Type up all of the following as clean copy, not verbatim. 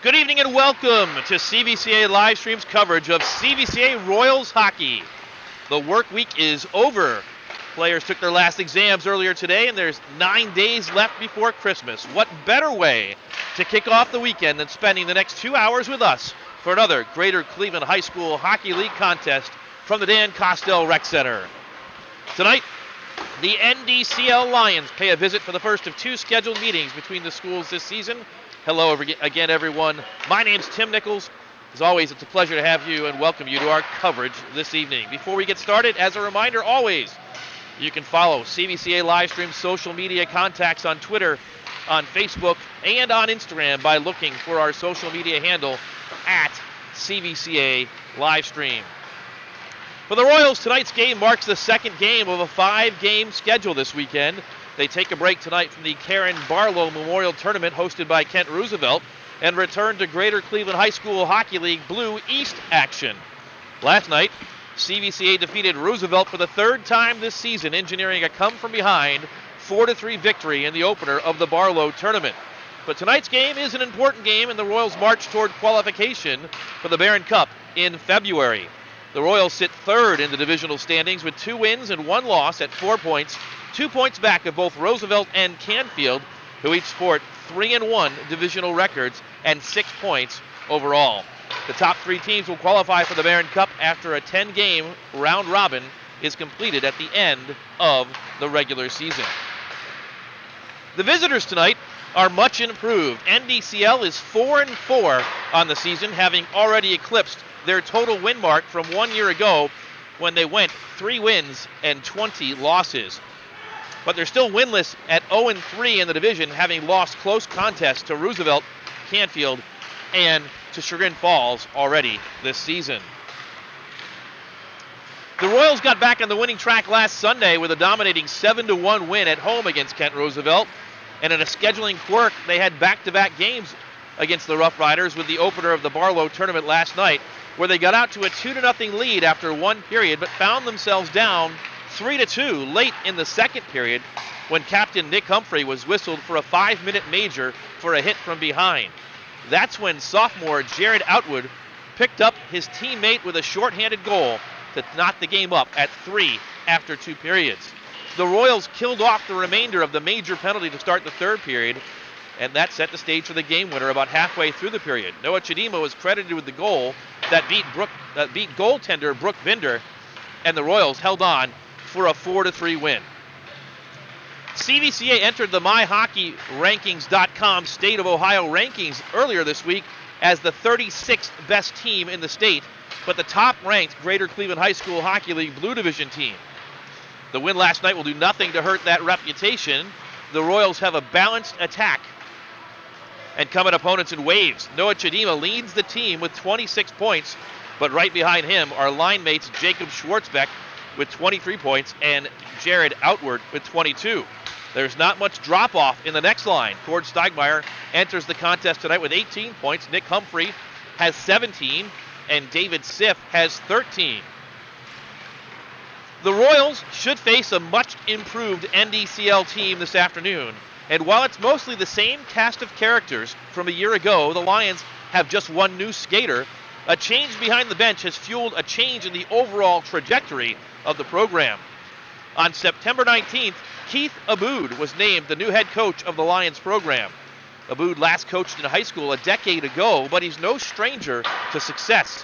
Good evening and welcome to CVCA live streams coverage of CVCA Royals hockey. The work week is over. Players took their last exams earlier today, and there's 9 days left before Christmas. What better way to kick off the weekend than spending the next 2 hours with us for another Greater Cleveland High School Hockey League contest from the Dan Kostel Rec Center. Tonight, the NDCL Lions pay a visit for the first of 2 scheduled meetings between the schools this season. Hello again, everyone. My name's Tim Nichols. As always, it's a pleasure to have you and welcome you to our coverage this evening. Before we get started, as a reminder, always, you can follow CVCA Livestream social media contacts on Twitter, on Facebook, and on Instagram by looking for our social media handle at CVCA Livestream. For the Royals, tonight's game marks the second game of a 5-game schedule this weekend. They take a break tonight from the Karen Barlow Memorial Tournament hosted by Kent Roosevelt and return to Greater Cleveland High School Hockey League Blue East action. Last night, CVCA defeated Roosevelt for the third time this season, engineering a come-from-behind 4-3 victory in the opener of the Barlow Tournament. But tonight's game is an important game in the Royals' march toward qualification for the Barron Cup in February. The Royals sit third in the divisional standings with 2 wins and 1 loss at 4 points, 2 points back of both Roosevelt and Canfield, who each sport 3-1 divisional records and 6 points overall. The top 3 teams will qualify for the Barron Cup after a 10-game round robin is completed at the end of the regular season. The visitors tonight are much improved. NDCL is 4-4 on the season, having already eclipsed their total win mark from 1 year ago when they went 3 wins and 20 losses. But they're still winless at 0-3 in the division, having lost close contests to Roosevelt, Canfield, and to Chagrin Falls already this season. The Royals got back on the winning track last Sunday with a dominating 7-1 win at home against Kent Roosevelt. And in a scheduling quirk, they had back-to-back games against the Rough Riders with the opener of the Barlow Tournament last night, where they got out to a 2-0 lead after 1 period, but found themselves down 3-2 late in the second period when Captain Nick Humphrey was whistled for a 5-minute major for a hit from behind. That's when sophomore Jared Outwood picked up his teammate with a shorthanded goal to knock the game up at 3 after 2 periods. The Royals killed off the remainder of the major penalty to start the third period, and that set the stage for the game winner about halfway through the period. Noah Chidima was credited with the goal that beat goaltender Brooke Binder, and the Royals held on for a 4-3 win. CVCA entered the MyHockeyRankings.com State of Ohio rankings earlier this week as the 36th best team in the state, but the top-ranked Greater Cleveland High School Hockey League Blue Division team. The win last night will do nothing to hurt that reputation. The Royals have a balanced attack and come at opponents in waves. Noah Chidima leads the team with 26 points, but right behind him are line mates Jacob Schwartzbeck with 23 points and Jared Outward with 22. There's not much drop-off in the next line. Cord Steigmeyer enters the contest tonight with 18 points. Nick Humphrey has 17, and David Siff has 13. The Royals should face a much improved NDCL team this afternoon. And while it's mostly the same cast of characters from a year ago, the Lions have just 1 new skater. A change behind the bench has fueled a change in the overall trajectory of the program. On September 19th, Keith Aboud was named the new head coach of the Lions program. Aboud last coached in high school a decade ago, but he's no stranger to success.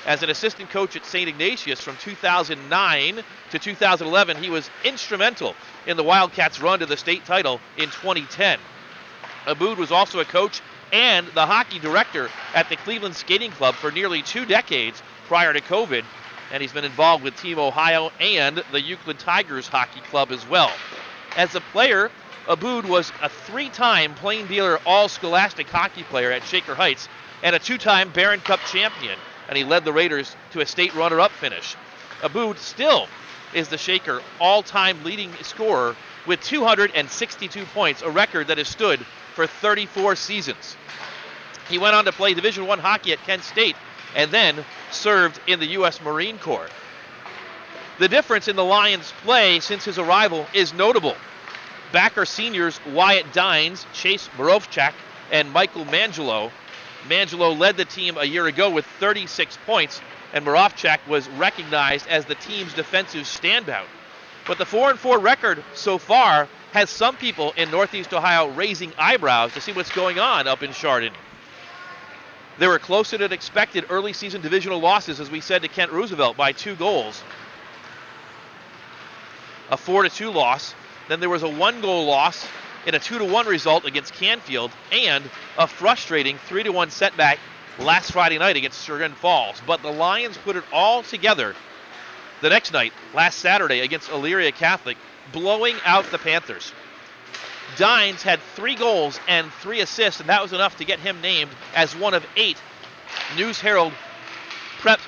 As an assistant coach at St. Ignatius from 2009 to 2011, he was instrumental in the Wildcats' run to the state title in 2010. Aboud was also a coach and the hockey director at the Cleveland Skating Club for nearly 2 decades prior to COVID, and he's been involved with Team Ohio and the Euclid Tigers Hockey Club as well. As a player, Aboud was a 3-time Plain Dealer All-Scholastic hockey player at Shaker Heights and a 2-time Barron Cup champion, and he led the Raiders to a state runner-up finish. Aboud still is the Shaker all-time leading scorer with 262 points, a record that has stood for 34 seasons. He went on to play Division I hockey at Kent State and then served in the U.S. Marine Corps. The difference in the Lions' play since his arrival is notable. Back are seniors Wyatt Dines, Chase Borovchak, and Michael Mangelo. Mangelo led the team a year ago with 36 points, and Moravchak was recognized as the team's defensive standout. But the 4-4 record so far has some people in Northeast Ohio raising eyebrows to see what's going on up in Chardon. There were closer than expected early season divisional losses, as we said, to Kent Roosevelt by 2 goals. A 4-2 loss. Then there was a 1-goal loss in a 2-1 result against Canfield, and a frustrating 3-1 setback last Friday night against Surin Falls. But the Lions put it all together the next night, last Saturday, against Elyria Catholic, blowing out the Panthers. Dines had 3 goals and 3 assists, and that was enough to get him named as one of 8 News Herald Prep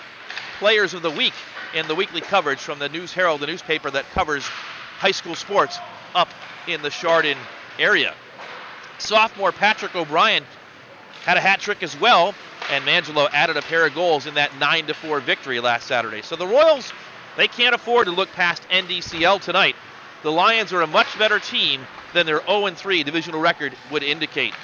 Players of the Week in the weekly coverage from the News Herald, the newspaper that covers high school sports up in the Chardon area. Sophomore Patrick O'Brien had a hat trick as well, and Mangelo added a pair of goals in that 9-4 victory last Saturday. So the Royals, they can't afford to look past NDCL tonight. The Lions are a much better team than their 0-3 divisional record would indicate.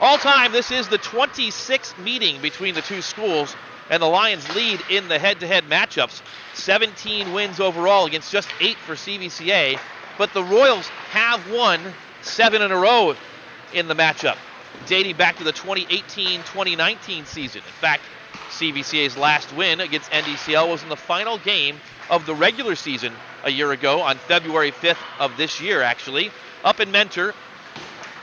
All time, this is the 26th meeting between the two schools, and the Lions lead in the head-to-head matchups. 17 wins overall against just 8 for CVCA, but the Royals have won 7 in a row in the matchup, dating back to the 2018-2019 season. In fact, CVCA's last win against NDCL was in the final game of the regular season a year ago on February 5th of this year, actually. Up in Mentor,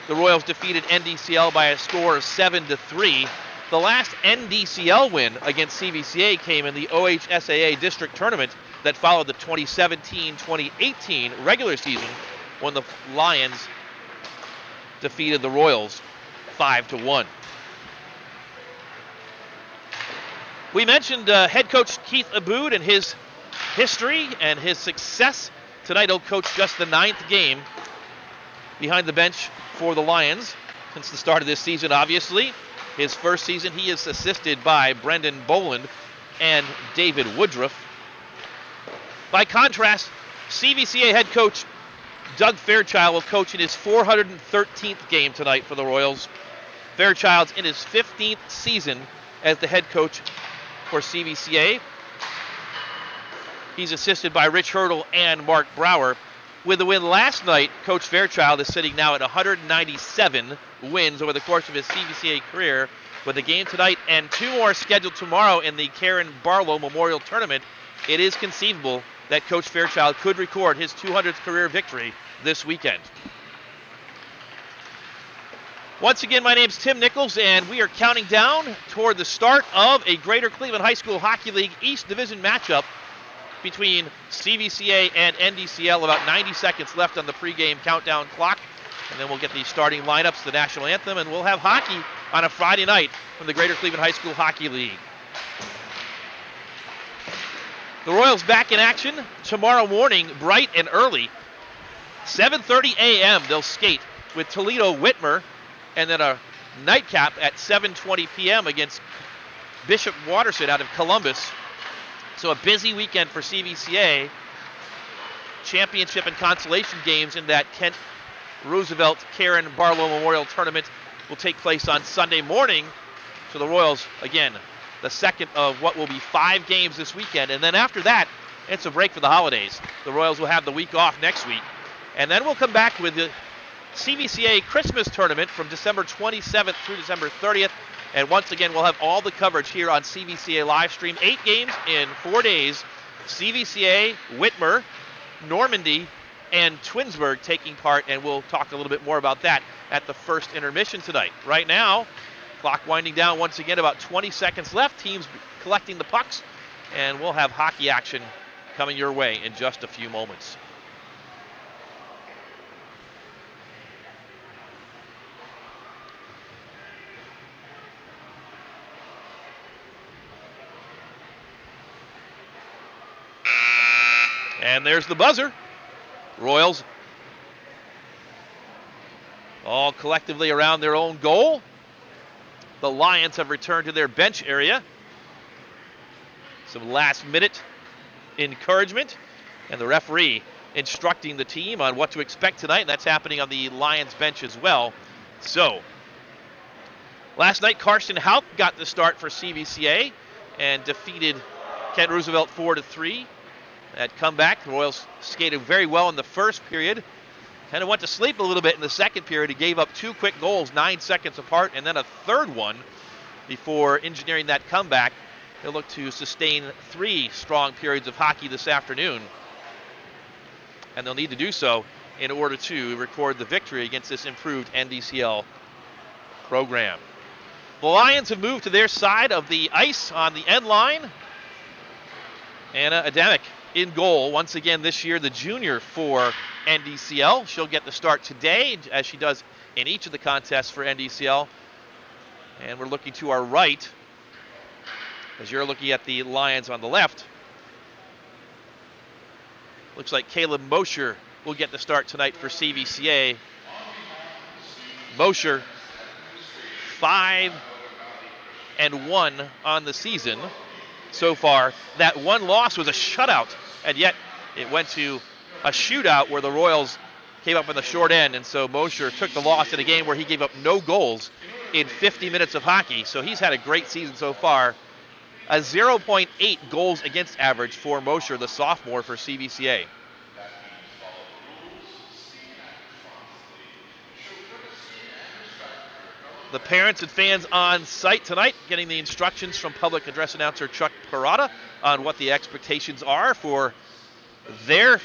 the Royals defeated NDCL by a score of 7-3. The last NDCL win against CVCA came in the OHSAA district tournament that followed the 2017-2018 regular season, when the Lions defeated the Royals 5-1. We mentioned head coach Keith Aboud and his history and his success. Tonight he'll coach just the 9th game behind the bench for the Lions since the start of this season, obviously. His first season, he is assisted by Brendan Boland and David Woodruff. By contrast, CVCA head coach Doug Fairchild will coach in his 413th game tonight for the Royals. Fairchild's in his 15th season as the head coach for CVCA. He's assisted by Rich Hurdle and Mark Brower. With the win last night, Coach Fairchild is sitting now at 197 wins over the course of his CVCA career. With a game tonight and 2 more scheduled tomorrow in the Karen Barlow Memorial Tournament, it is conceivable that Coach Fairchild could record his 200th career victory this weekend. Once again, my name's Tim Nichols, and we are counting down toward the start of a Greater Cleveland High School Hockey League East Division matchup between CVCA and NDCL. About 90 seconds left on the pregame countdown clock, and then we'll get the starting lineups, the national anthem, and we'll have hockey on a Friday night from the Greater Cleveland High School Hockey League. The Royals back in action tomorrow morning, bright and early. 7:30 a.m. they'll skate with Toledo Whitmer, and then a nightcap at 7:20 p.m. against Bishop Watterson out of Columbus. So a busy weekend for CVCA. Championship and consolation games in that Kent Roosevelt Karen Barlow Memorial Tournament will take place on Sunday morning. So the Royals, again, the second of what will be 5 games this weekend. And then after that, it's a break for the holidays. The Royals will have the week off next week. And then we'll come back with the CVCA Christmas Tournament from December 27th through December 30th. And once again, we'll have all the coverage here on CVCA Livestream. 8 games in 4 days. CVCA, Whitmer, Normandy, and Twinsburg taking part, and we'll talk a little bit more about that at the first intermission tonight. Right now, clock winding down once again, about 20 seconds left. Teams collecting the pucks, and we'll have hockey action coming your way in just a few moments. And there's the buzzer. Royals all collectively around their own goal. The Lions have returned to their bench area. Some last-minute encouragement, and the referee instructing the team on what to expect tonight. That's happening on the Lions bench as well. So, Last night, Karsten Haupt got the start for CVCA and defeated Kent Roosevelt 4-3. That comeback, the Royals skated very well in the first period. Kind of went to sleep a little bit in the second period. He gave up 2 quick goals, 9 seconds apart, and then a third one before engineering that comeback. He'll look to sustain 3 strong periods of hockey this afternoon. And they'll need to do so in order to record the victory against this improved NDCL program. The Lions have moved to their side of the ice on the end line. Anna Adamic in goal once again this year, the junior for NDCL. She'll get the start today, as she does in each of the contests for NDCL. And we're looking to our right, as you're looking at the Lions on the left. Looks like Caleb Mosher will get the start tonight for CVCA. Mosher, 5-1 on the season so far. That one loss was a shutout, and yet it went to a shootout where the Royals came up in the short end, and so Mosher took the loss in a game where he gave up no goals in 50 minutes of hockey. So he's had a great season so far. A 0.8 goals against average for Mosher, the sophomore for CVCA. The parents and fans on site tonight getting the instructions from public address announcer Chuck Parada on what the expectations are for their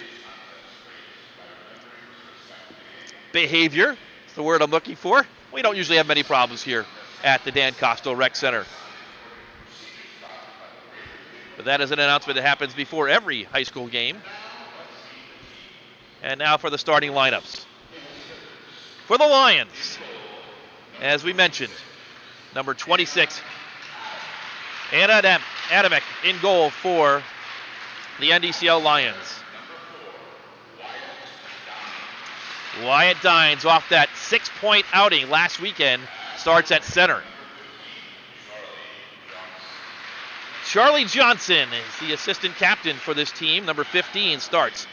behavior. That's the word I'm looking for. We don't usually have many problems here at the Dan Kostel Rec Center. But that is an announcement that happens before every high school game. And now for the starting lineups. For the Lions, as we mentioned, number 26, Anna Adamic in goal for the NDCL Lions. Wyatt Dines, off that 6-point outing last weekend, starts at center. Charlie Johnson is the assistant captain for this team. Number 15 starts.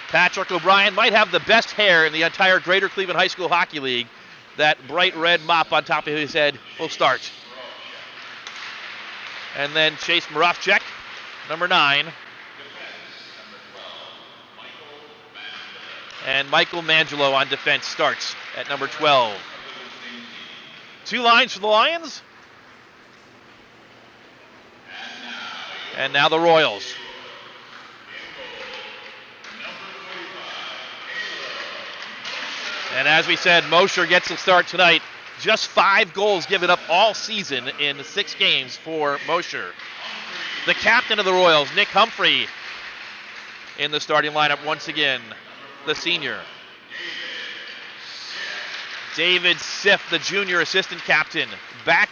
Patrick O'Brien might have the best hair in the entire Greater Cleveland High School Hockey League. That bright red mop on top of his head will start. And then Chase Moravchek, number 9. And Michael Mangelo on defense starts at number 12. 2 lines for the Lions. And now the Royals. And as we said, Mosher gets the start tonight. Just 5 goals given up all season in 6 games for Mosher. The captain of the Royals, Nick Humphrey, in the starting lineup once again, the senior. David Siff, the junior assistant captain, back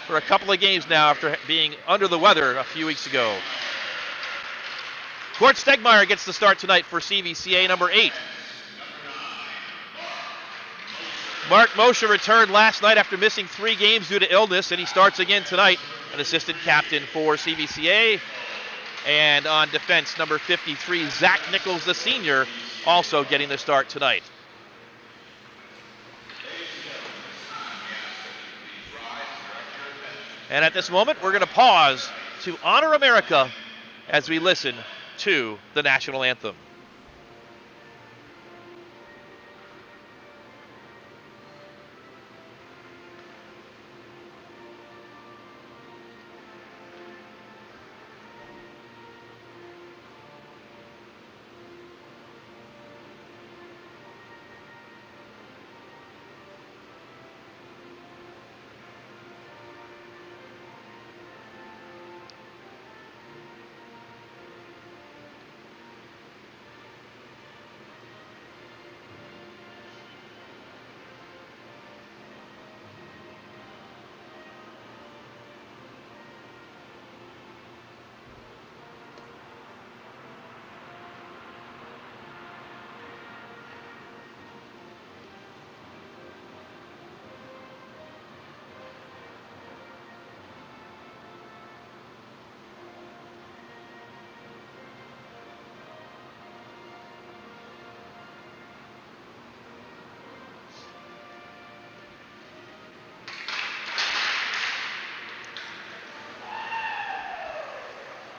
for a couple of games now after being under the weather a few weeks ago. Court Stegmeyer gets the start tonight for CVCA, number 8. Mark Mosher returned last night after missing 3 games due to illness, and he starts again tonight, an assistant captain for CVCA. And on defense, number 53, Zach Nichols, the senior, also getting the start tonight. And at this moment, we're going to pause to honor America as we listen to the national anthem.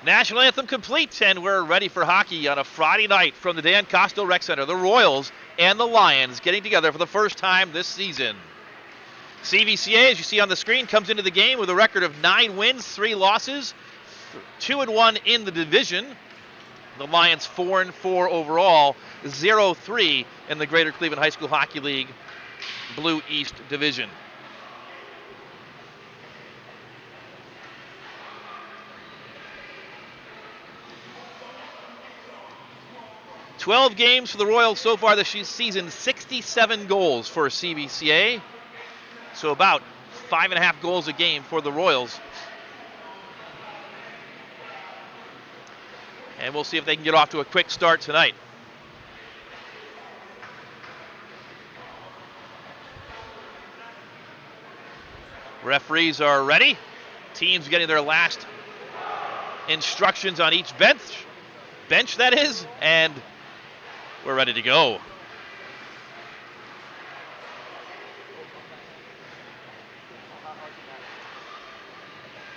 National anthem complete, and we're ready for hockey on a Friday night from the Dan Kostel Rec Center. The Royals and the Lions getting together for the first time this season. CVCA, as you see on the screen, comes into the game with a record of 9 wins, 3 losses, 2-1 in the division. The Lions 4-4 overall, 0-3 in the Greater Cleveland High School Hockey League Blue East Division. "12 games for the Royals so far this season, 67 goals for CVCA. So about 5.5 goals a game for the Royals. And we'll see if they can get off to a quick start tonight. Referees are ready. Teams getting their last instructions on each bench that is, and we're ready to go.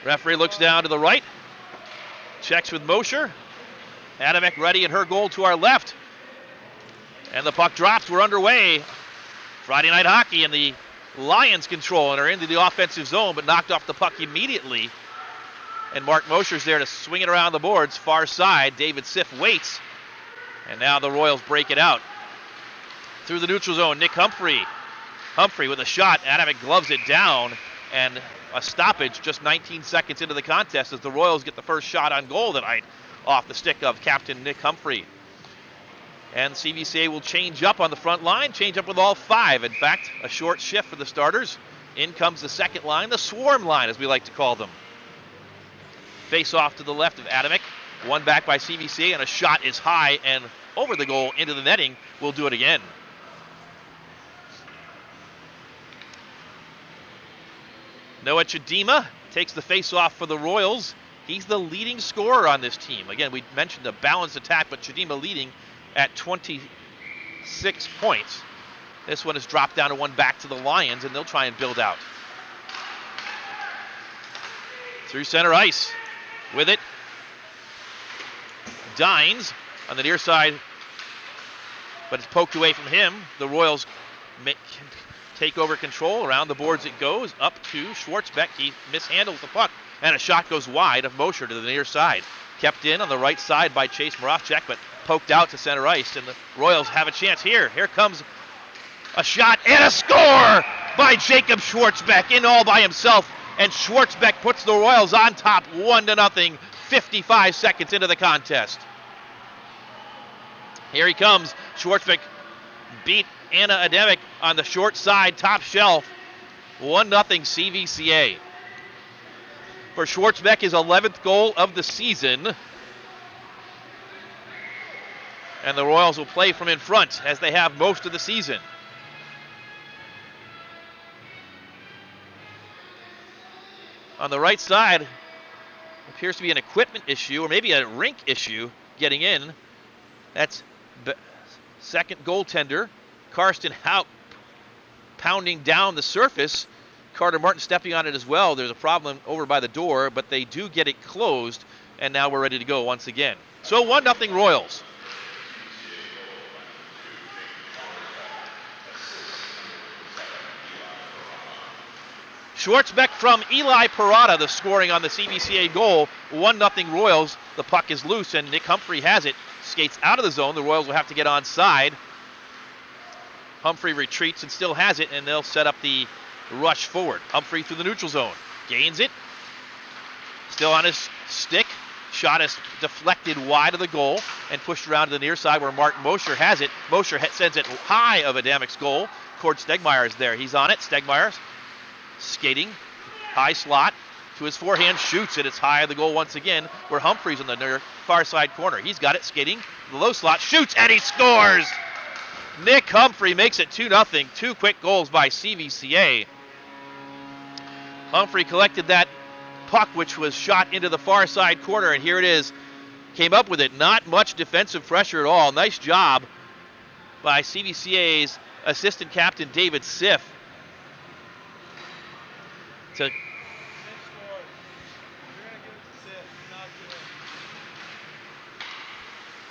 Referee looks down to the right, checks with Mosher. Adamek ready in her goal to our left. And the puck drops. We're underway. Friday night hockey, and the Lions control and are into the offensive zone, but knocked off the puck immediately. And Mark Mosher's there to swing it around the boards. Far side, David Siff waits. And now the Royals break it out. Through the neutral zone, Nick Humphrey. Humphrey with a shot. Adamek gloves it down. And a stoppage just 19 seconds into the contest as the Royals get the first shot on goal tonight off the stick of Captain Nick Humphrey. And CVCA will change up on the front line, change up with all 5. In fact, a short shift for the starters. In comes the second line, the swarm line as we like to call them. Face off to the left of Adamek. One back by CVCA, and a shot is high and over the goal into the netting. We'll do it again. Noah Chidima takes the face-off for the Royals. He's the leading scorer on this team. Again, we mentioned a balanced attack, but Chidima leading at 26 points. This one is dropped down to one back to the Lions, and they'll try and build out. Through center ice. With it, Dines on the near side, but it's poked away from him. The Royals take over control. Around the boards it goes, up to Schwartzbeck. He mishandles the puck, and a shot goes wide of Mosher to the near side. Kept in on the right side by Chase Moravchek, but poked out to center ice, and the Royals have a chance here. Here comes a shot and a score by Jacob Schwartzbeck, in all by himself. And Schwartzbeck puts the Royals on top 1-0, 55 seconds into the contest. Here he comes. Schwartzbeck beat Anna Adamek on the short side, top shelf. 1-0 CVCA. For Schwartzbeck, his 11th goal of the season. And the Royals will play from in front, as they have most of the season. On the right side, appears to be an equipment issue, or maybe a rink issue getting in. That's second goaltender, Karsten Haupt, pounding down the surface. Carter Martin stepping on it as well. There's a problem over by the door, but they do get it closed, and now we're ready to go once again. So 1-0 Royals. Schwartzbeck from Eli Parada, the scoring on the CVCA goal. 1-0 Royals. The puck is loose, and Nick Humphrey has it. Skates out of the zone. The Royals will have to get onside. Humphrey retreats and still has it, and they'll set up the rush forward. Humphrey through the neutral zone. Gains it. Still on his stick. Shot is deflected wide of the goal and pushed around to the near side where Mark Mosher has it. Mosher sends it high of Adamek's goal. Cord Stegmeyer is there. He's on it. Stegmeyer skating, high slot to his forehand, shoots it. It's high of the goal once again, where Humphrey's on the near far side corner. He's got it, skating, the low slot, shoots, and he scores! Nick Humphrey makes it 2-0. 2 quick goals by CVCA. Humphrey collected that puck, which was shot into the far side corner, and here it is. Came up with it. Not much defensive pressure at all. Nice job by CVCA's assistant captain, David Siff.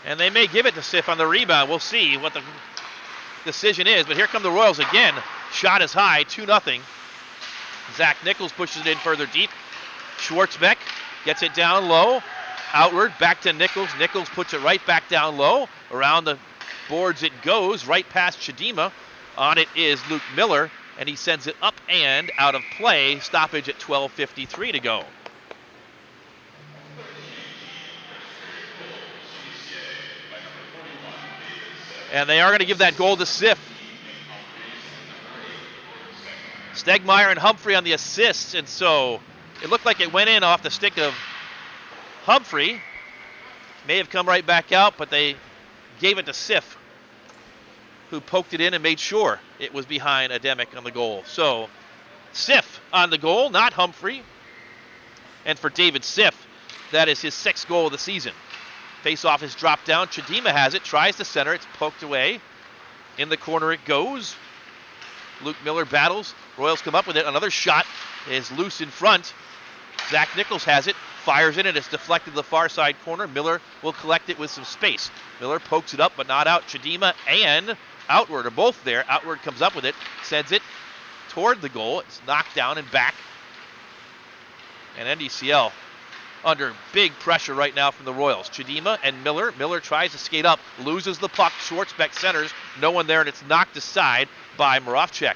And they may give it to Sif on the rebound. We'll see what the decision is. But here come the Royals again. Shot is high, 2-0. Zach Nichols pushes it in further deep. Schwartzbeck gets it down low. Outward, back to Nichols. Nichols puts it right back down low. Around the boards it goes, right past Chidima. On it is Luke Miller, and he sends it up and out of play. Stoppage at 12:53 to go. And they are going to give that goal to Sif. Stegmeyer and Humphrey on the assists, and so it looked like it went in off the stick of Humphrey. May have come right back out, but they gave it to Sif, who poked it in and made sure it was behind Ademic on the goal. So Sif on the goal, not Humphrey. And for David Sif, that is his 6th goal of the season. Face-off is dropped down. Chidima has it, tries to center. It's poked away. In the corner it goes. Luke Miller battles. Royals come up with it. Another shot is loose in front. Zach Nichols has it, fires in it. It's deflected to the far side corner. Miller will collect it with some space. Miller pokes it up, but not out. Chidima and Outward are both there. Outward comes up with it, sends it toward the goal. It's knocked down and back. And NDCL under big pressure right now from the Royals. Chidima and Miller. Miller tries to skate up, loses the puck. Schwartzbeck centers. No one there, and it's knocked aside by Moravcek.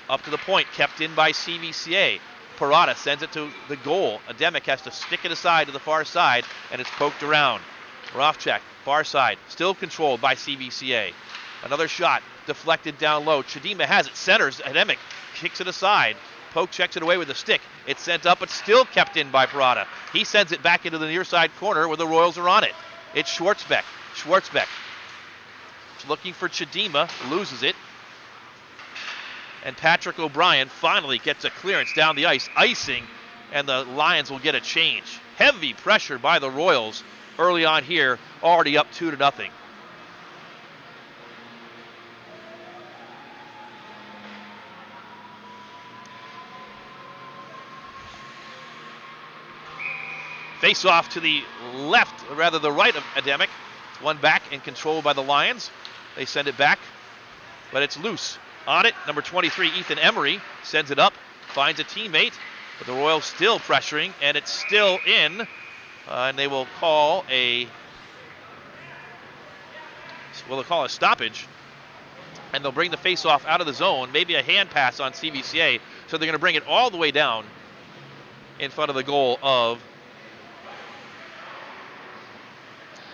Up to the point, kept in by CVCA. Parada sends it to the goal. Ademic has to stick it aside to the far side, and it's poked around. Moravcek, far side, still controlled by CVCA. Another shot, deflected down low. Chidima has it, centers. Ademic kicks it aside. Poke checks it away with a stick. It's sent up, but still kept in by Parada. He sends it back into the near side corner where the Royals are on it. It's Schwartzbeck. Schwartzbeck looking for Chidima, loses it. And Patrick O'Brien finally gets a clearance down the ice, icing, and the Lions will get a change. Heavy pressure by the Royals early on here, already up 2-0. Face off to the left, or rather the right of Ademic. It's one back and controlled by the Lions. They send it back, but it's loose. On it, number 23, Ethan Emery, sends it up, finds a teammate, but the Royals still pressuring, and it's still in. And they will call a stoppage, and they'll bring the face-off out of the zone, maybe a hand pass on CVCA, so they're going to bring it all the way down in front of the goal of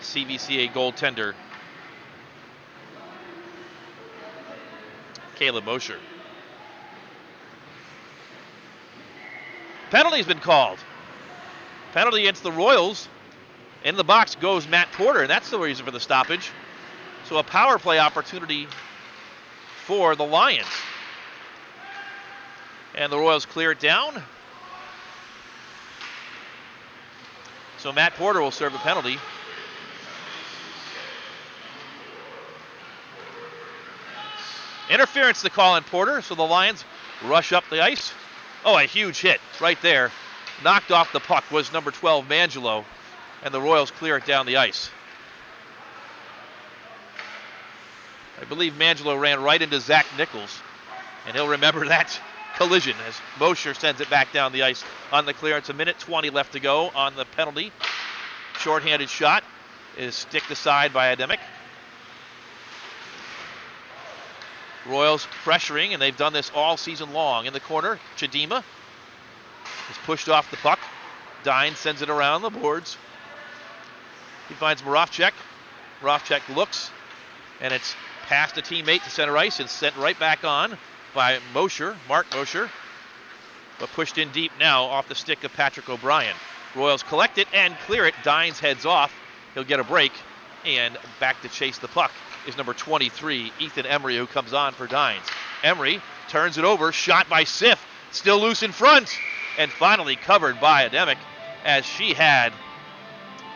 CVCA goaltender Caleb Mosher. Penalty's been called. Penalty against the Royals. In the box goes Matt Porter, and that's the reason for the stoppage. So a power play opportunity for the Lions. And the Royals clear it down. So Matt Porter will serve the penalty. Interference to call on Porter, so the Lions rush up the ice. Oh, a huge hit right there. Knocked off the puck was number 12, Mangelo, and the Royals clear it down the ice. I believe Mangelo ran right into Zach Nichols, and he'll remember that collision as Mosher sends it back down the ice on the clearance. A minute 20 left to go on the penalty. Shorthanded shot is sticked aside by Ademic. Royals pressuring, and they've done this all season long. In the corner, Chidima is pushed off the puck. Dine sends it around the boards. He finds Moravcek. Moravcek looks, and it's past a teammate to center ice and sent right back on by Mosher, Mark Mosher, but pushed in deep now off the stick of Patrick O'Brien. Royals collect it and clear it. Dines heads off. He'll get a break, and back to chase the puck is number 23, Ethan Emery, who comes on for Dines. Emery turns it over, shot by Sif, still loose in front, and finally covered by Ademic as she had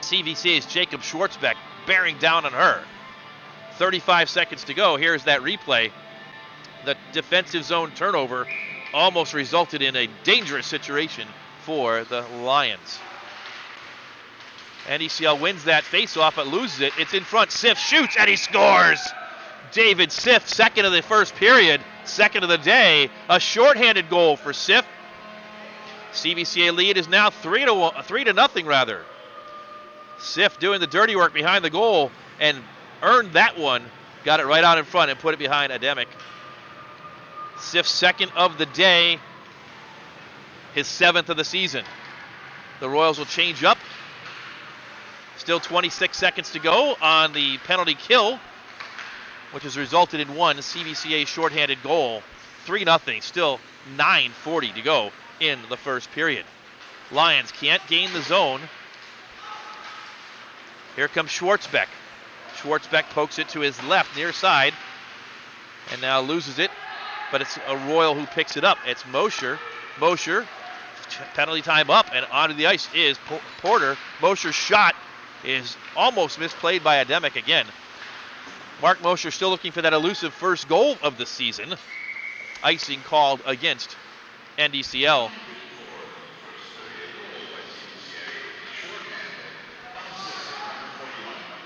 CVCA's Jacob Schwartzbeck bearing down on her. 35 seconds to go. Here's that replay. The defensive zone turnover almost resulted in a dangerous situation for the Lions. NDCL wins that faceoff but loses it. It's in front. Siff shoots and he scores. David Siff, second of the first period, second of the day. A shorthanded goal for Siff. CVCA lead is now 3-0 rather. Siff doing the dirty work behind the goal and earned that one. Got it right out in front and put it behind Ademic. Siff's second of the day, his 7th of the season. The Royals will change up. Still 26 seconds to go on the penalty kill, which has resulted in one CVCA shorthanded goal. 3-0, still 9:40 to go in the first period. Lions can't gain the zone. Here comes Schwartzbeck. Schwartzbeck pokes it to his left near side and now loses it, but it's a Royal who picks it up. It's Mosher. Mosher, penalty time up, and onto the ice is Porter. Mosher's shot is almost misplayed by Ademic again. Mark Mosher still looking for that elusive first goal of the season. Icing called against NDCL.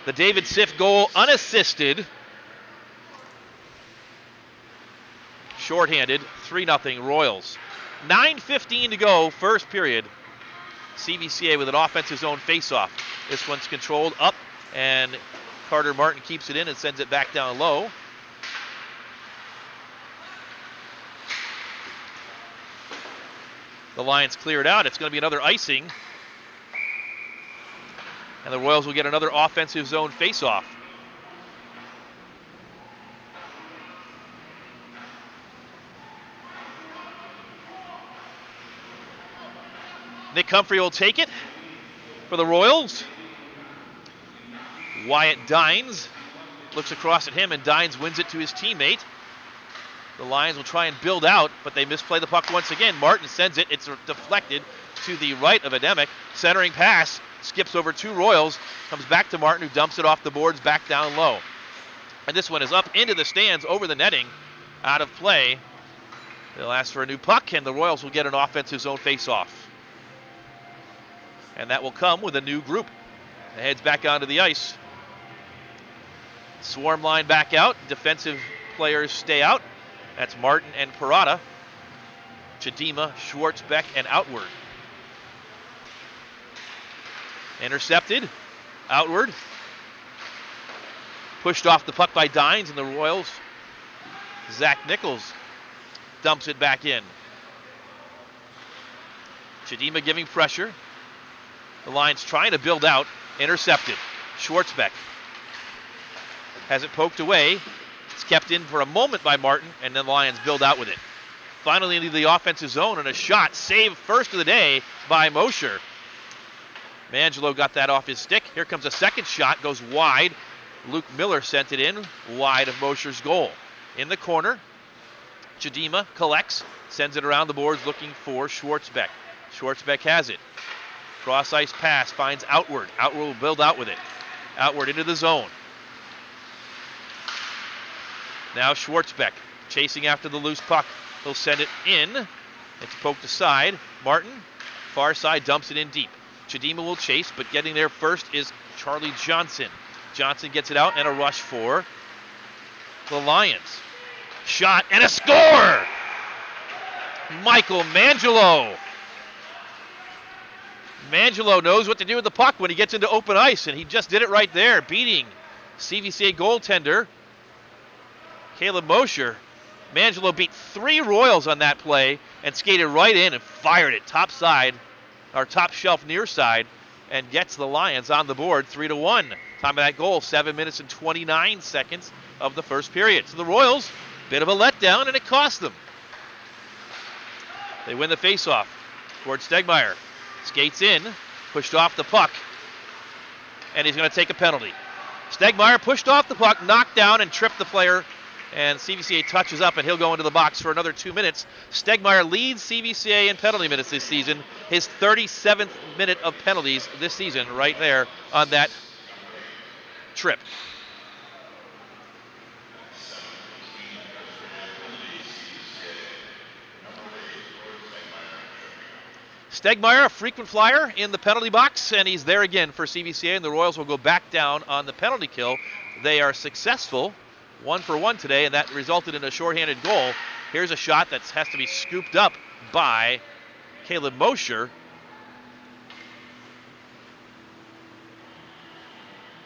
The David Siff goal unassisted. Shorthanded, 3-0 Royals. 9:15 to go, first period. CVCA with an offensive zone faceoff. This one's controlled up, and Carter Martin keeps it in and sends it back down low. The Lions clear it out. It's going to be another icing. And the Royals will get another offensive zone faceoff. Nick Humphrey will take it for the Royals. Wyatt Dines looks across at him, and Dines wins it to his teammate. The Lions will try and build out, but they misplay the puck once again. Martin sends it. It's deflected to the right of Ademic. Centering pass, skips over two Royals, comes back to Martin, who dumps it off the boards back down low. And this one is up into the stands, over the netting, out of play. They'll ask for a new puck, and the Royals will get an offensive zone faceoff. And that will come with a new group. It heads back onto the ice. Swarm line back out. Defensive players stay out. That's Martin and Parada. Chidima, Schwartzbeck, and Outward. Intercepted. Outward. Pushed off the puck by Dines, and the Royals. Zach Nichols dumps it back in. Chidima giving pressure. The Lions trying to build out. Intercepted. Schwartzbeck has it poked away. It's kept in for a moment by Martin, and then the Lions build out with it. Finally into the offensive zone, and a shot. Save first of the day by Mosher. Mangelo got that off his stick. Here comes a second shot. Goes wide. Luke Miller sent it in wide of Mosher's goal. In the corner, Chidima collects. Sends it around the boards looking for Schwartzbeck. Schwartzbeck has it. Cross ice pass finds Outward. Outward will build out with it. Outward into the zone. Now Schwartzbeck chasing after the loose puck. He'll send it in. It's poked aside. Martin, far side, dumps it in deep. Chidima will chase, but getting there first is Charlie Johnson. Johnson gets it out, and a rush for the Lions. Shot and a score! Michael Mangelo. Mangelo knows what to do with the puck when he gets into open ice, and he just did it right there, beating CVCA goaltender Caleb Mosher. Mangelo beat three Royals on that play and skated right in and fired it top side, or top shelf near side, and gets the Lions on the board 3-1. Time of that goal, 7 minutes and 29 seconds of the first period. So the Royals, bit of a letdown, and it cost them. They win the faceoff. Gord Stegmeyer skates in, pushed off the puck, and he's going to take a penalty. Stegmeyer pushed off the puck, knocked down, and tripped the player, and CVCA touches up, and he'll go into the box for another 2 minutes. Stegmeyer leads CVCA in penalty minutes this season, his 37th minute of penalties this season right there on that trip. Stegmeyer, a frequent flyer in the penalty box, and he's there again for CVCA, and the Royals will go back down on the penalty kill. They are successful, 1 for 1 today, and that resulted in a shorthanded goal. Here's a shot that has to be scooped up by Caleb Mosher.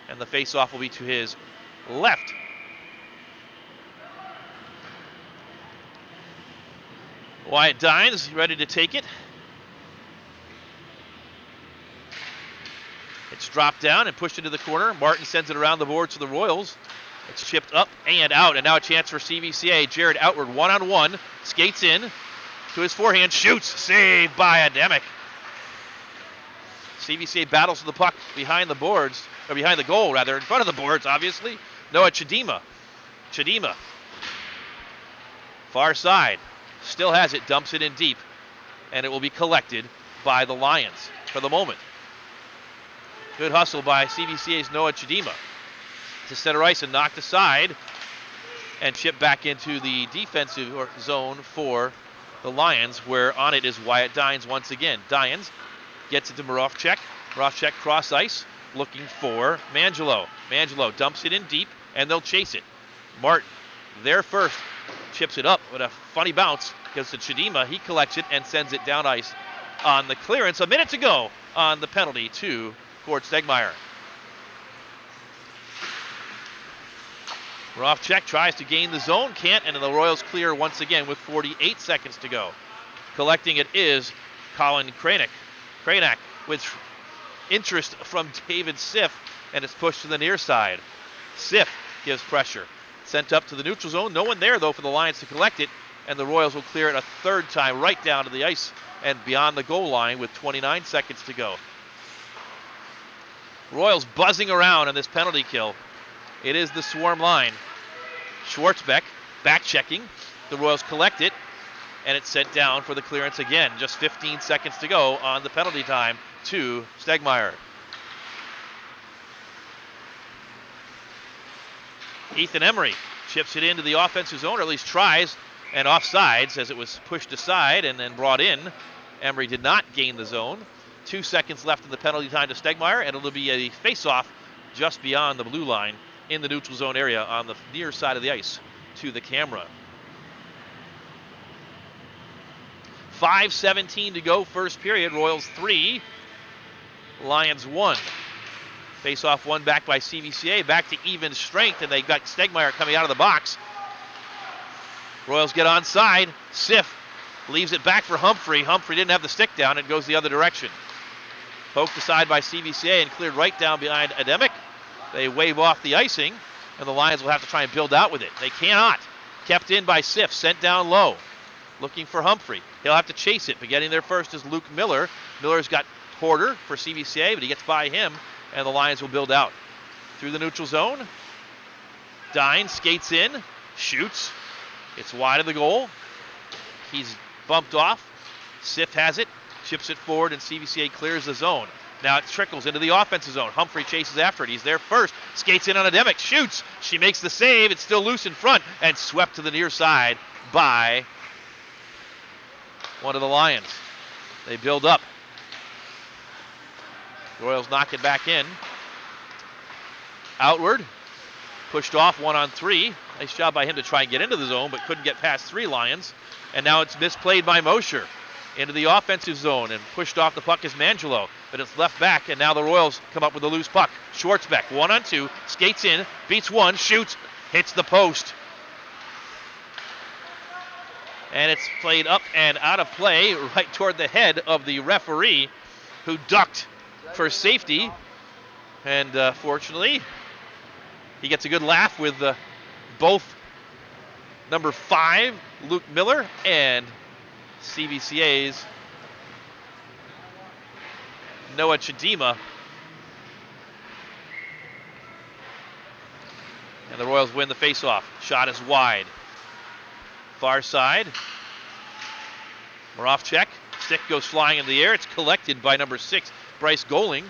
And the face-off will be to his left. Wyatt Dines ready to take it. It's dropped down and pushed into the corner. Martin sends it around the boards to the Royals. It's chipped up and out, and now a chance for CVCA. Jared Outward, one-on-one, skates in to his forehand, shoots, saved by Ademic. CVCA battles for the puck behind the boards, or behind the goal, rather, in front of the boards, obviously. Noah Chidima. Far side. Still has it, dumps it in deep, and it will be collected by the Lions for the moment. Good hustle by CVCA's Noah Chidima to center ice and knocked aside and chipped back into the defensive zone for the Lions, where on it is Wyatt Dines once again. Dines gets it to Moravchek. Moravchek cross ice, looking for Mangelo. Mangelo dumps it in deep, and they'll chase it. Martin, there first, chips it up with a funny bounce. Goes to Chidima. He collects it and sends it down ice on the clearance. A minute to go on the penalty to Gord Stegmeyer. Moravchek tries to gain the zone, can't, and the Royals clear once again with 48 seconds to go. Collecting it is Colin Kranak with interest from David Siff, and it's pushed to the near side. Siff gives pressure. Sent up to the neutral zone. No one there, though, for the Lions to collect it, and the Royals will clear it a third time right down to the ice and beyond the goal line with 29 seconds to go. Royals buzzing around on this penalty kill. It is the swarm line. Schwartzbeck back checking. The Royals collect it, and it's sent down for the clearance again. Just 15 seconds to go on the penalty time to Stegmeyer. Ethan Emery chips it into the offensive zone, or at least tries, and offsides as it was pushed aside and then brought in. Emery did not gain the zone. 2 seconds left in the penalty time to Stegmeyer, and it'll be a face-off just beyond the blue line in the neutral zone area on the near side of the ice to the camera. 5:17 to go, first period. Royals 3, Lions 1. Face-off won back by CVCA, back to even strength, and they got Stegmeyer coming out of the box. Royals get onside. Siff leaves it back for Humphrey. Humphrey didn't have the stick down. It goes the other direction. Poked aside by CVCA and cleared right down behind Ademic. They wave off the icing, and the Lions will have to try and build out with it. They cannot. Kept in by Siff, sent down low. Looking for Humphrey. He'll have to chase it, but getting there first is Luke Miller. Miller's got Porter for CVCA, but he gets by him, and the Lions will build out. Through the neutral zone. Dines skates in, shoots. It's wide of the goal. He's bumped off. Siff has it, chips it forward, and CVCA clears the zone. Now it trickles into the offensive zone. Humphrey chases after it. He's there first. Skates in on Ademic. Shoots. She makes the save. It's still loose in front and swept to the near side by one of the Lions. They build up. The Royals knock it back in. Outward. Pushed off 1-on-3. Nice job by him to try and get into the zone, but couldn't get past 3 Lions. And now it's misplayed by Mosher into the offensive zone, and pushed off the puck is Mangelo, but it's left back, and now the Royals come up with a loose puck. Schwartzbeck, 1-on-2, skates in, beats one, shoots, hits the post. And it's played up and out of play right toward the head of the referee, who ducked for safety. And fortunately, he gets a good laugh with both number 5, Luke Miller, and CVCA's Noah Chidima. And the Royals win the faceoff. Shot is wide. Far side. Moravchek. Stick goes flying in the air. It's collected by number 6, Bryce Goling.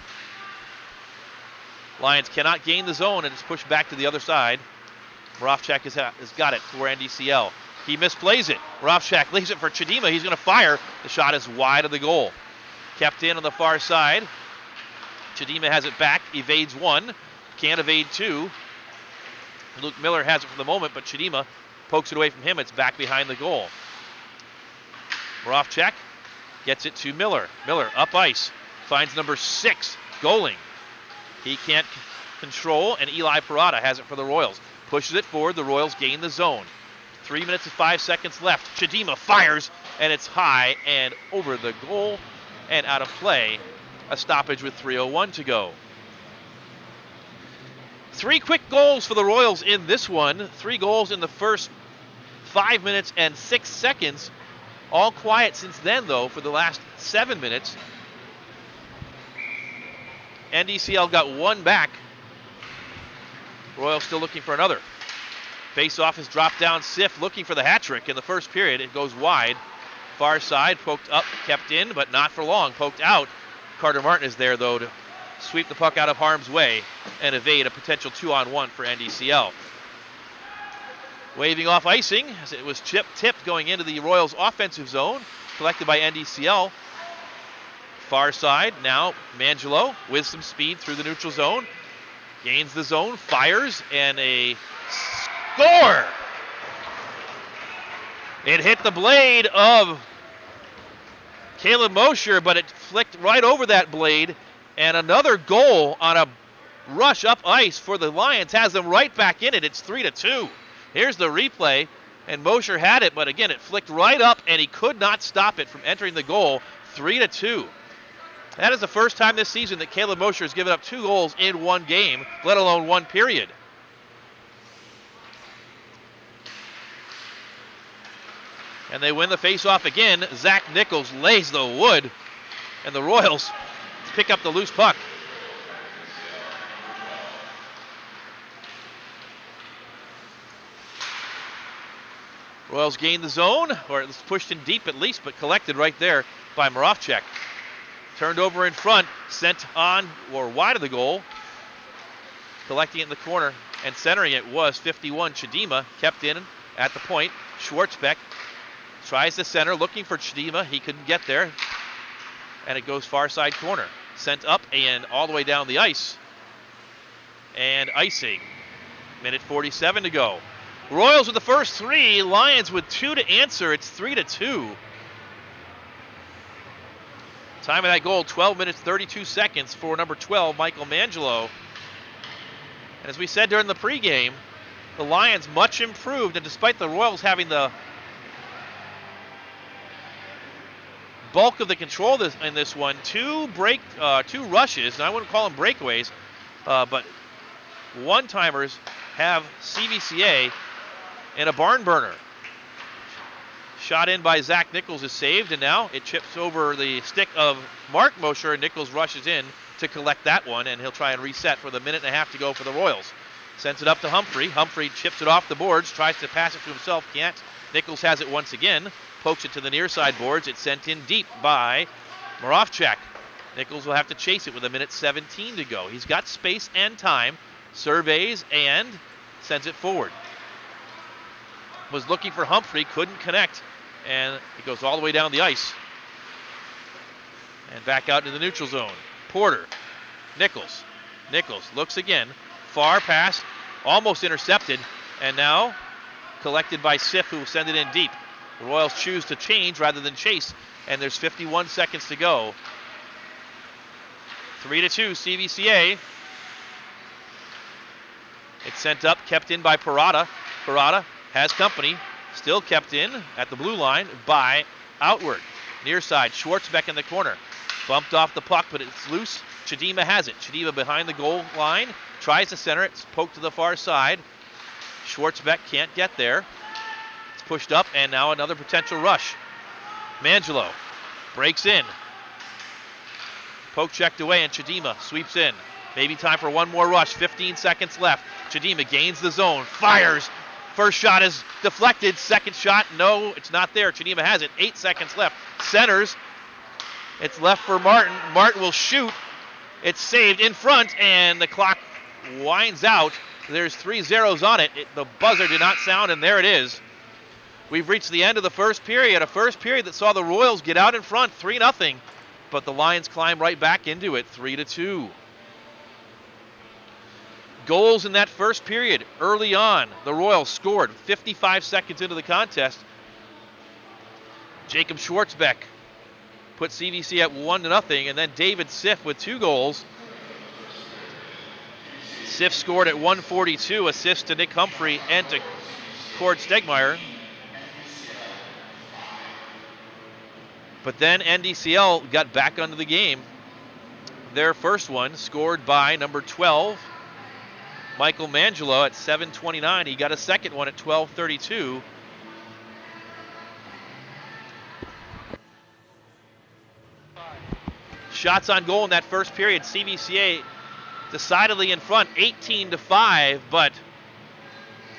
Lions cannot gain the zone, and it's pushed back to the other side. Moravchek has got it for NDCL. He misplays it. Moravchek leaves it for Chidima. He's going to fire. The shot is wide of the goal. kept in on the far side. Chidima has it back, evades one, can't evade two. Luke Miller has it for the moment, but Chidima pokes it away from him. It's back behind the goal. Moravchek gets it to Miller. Miller up ice, finds number 6, Goling. He can't control, and Eli Parada has it for the Royals. Pushes it forward, the Royals gain the zone. 3 minutes and 5 seconds left. Chidima fires, and it's high and over the goal and out of play. A stoppage with 3:01 to go. 3 quick goals for the Royals in this one. 3 goals in the first 5 minutes and 6 seconds. All quiet since then, though, for the last 7 minutes. NDCL got 1 back. Royals still looking for another. Face-off is dropped down. Sif looking for the hat trick in the first period. It goes wide. Far side, poked up, kept in, but not for long. Poked out. Carter Martin is there, though, to sweep the puck out of harm's way and evade a potential 2-on-1 for NDCL. Waving off icing as it was tipped going into the Royals' offensive zone, collected by NDCL. Far side, now Mangelo with some speed through the neutral zone. Gains the zone, fires, and a score! It hit the blade of Caleb Mosher, but it flicked right over that blade. And another goal on a rush up ice for the Lions has them right back in it. It's 3-2. Here's the replay, and Mosher had it, but again, it flicked right up, and he could not stop it from entering the goal. 3-2. That is the first time this season that Caleb Mosher has given up 2 goals in 1 game, let alone 1 period. And they win the faceoff again. Zach Nichols lays the wood, and the Royals pick up the loose puck. Royals gain the zone, or it's pushed in deep at least, but collected right there by Moravchek. Turned over in front, sent on or wide of the goal. Collecting it in the corner and centering it was 51 Chidima, kept in at the point. Schwartzbeck tries the center, looking for Chidima. He couldn't get there, and it goes far side corner. Sent up and all the way down the ice. And icing. Minute 47 to go. Royals with the first 3, Lions with 2 to answer. It's 3-2. Time of that goal, 12 minutes, 32 seconds for number 12, Michael Mangelo. And as we said during the pregame, the Lions much improved, and despite the Royals having the bulk of the control in this one, 2 rushes, and I wouldn't call them breakaways, but one-timers have CVCA in a barn burner. Shot in by Zach Nichols is saved, and now it chips over the stick of Mark Mosher, and Nichols rushes in to collect that one, and he'll try and reset with 1.5 minutes to go for the Royals. Sends it up to Humphrey. Humphrey chips it off the boards, tries to pass it to himself, can't. Nichols has it once again, pokes it to the near side boards. It's sent in deep by Moravchek. Nichols will have to chase it with 1:17 to go. He's got space and time, surveys and sends it forward. Was looking for Humphrey, couldn't connect, and it goes all the way down the ice. And back out into the neutral zone. Porter, Nichols. Nichols looks again, far pass, almost intercepted, and now collected by Sif, who will send it in deep. The Royals choose to change rather than chase, and there's 51 seconds to go. 3-2 CVCA. It's sent up, kept in by Parada. Parada has company, still kept in at the blue line by Outward. Near side, Schwartzbeck in the corner. Bumped off the puck, but it's loose. Chidima has it. Chidima behind the goal line, tries to center it. It's poked to the far side. Schwartzbeck can't get there. It's pushed up, and now another potential rush. Mangelo breaks in. Poke checked away, and Chidima sweeps in. Maybe time for one more rush. 15 seconds left. Chidima gains the zone, fires. First shot is deflected. Second shot, no, it's not there. Chidima has it. 8 seconds left. Centers. It's left for Martin. Martin will shoot. It's saved in front, and the clock winds out. There's 3 zeros on it. The buzzer did not sound, and there it is. We've reached the end of the first period, a first period that saw the Royals get out in front 3-0. but the Lions climb right back into it, 3-2. Goals in that first period early on. The Royals scored 55 seconds into the contest. Jacob Schwartzbeck put CVC at 1-0, and then David Siff with 2 goals. Siff scored at 1:42, assist to Nick Humphrey and to Cord Stegmeyer. But then NDCL got back onto the game. Their first one scored by number 12, Michael Mangelo, at 7:29. He got a second one at 12:32. Shots on goal in that first period. CVCA decidedly in front, 18-5, but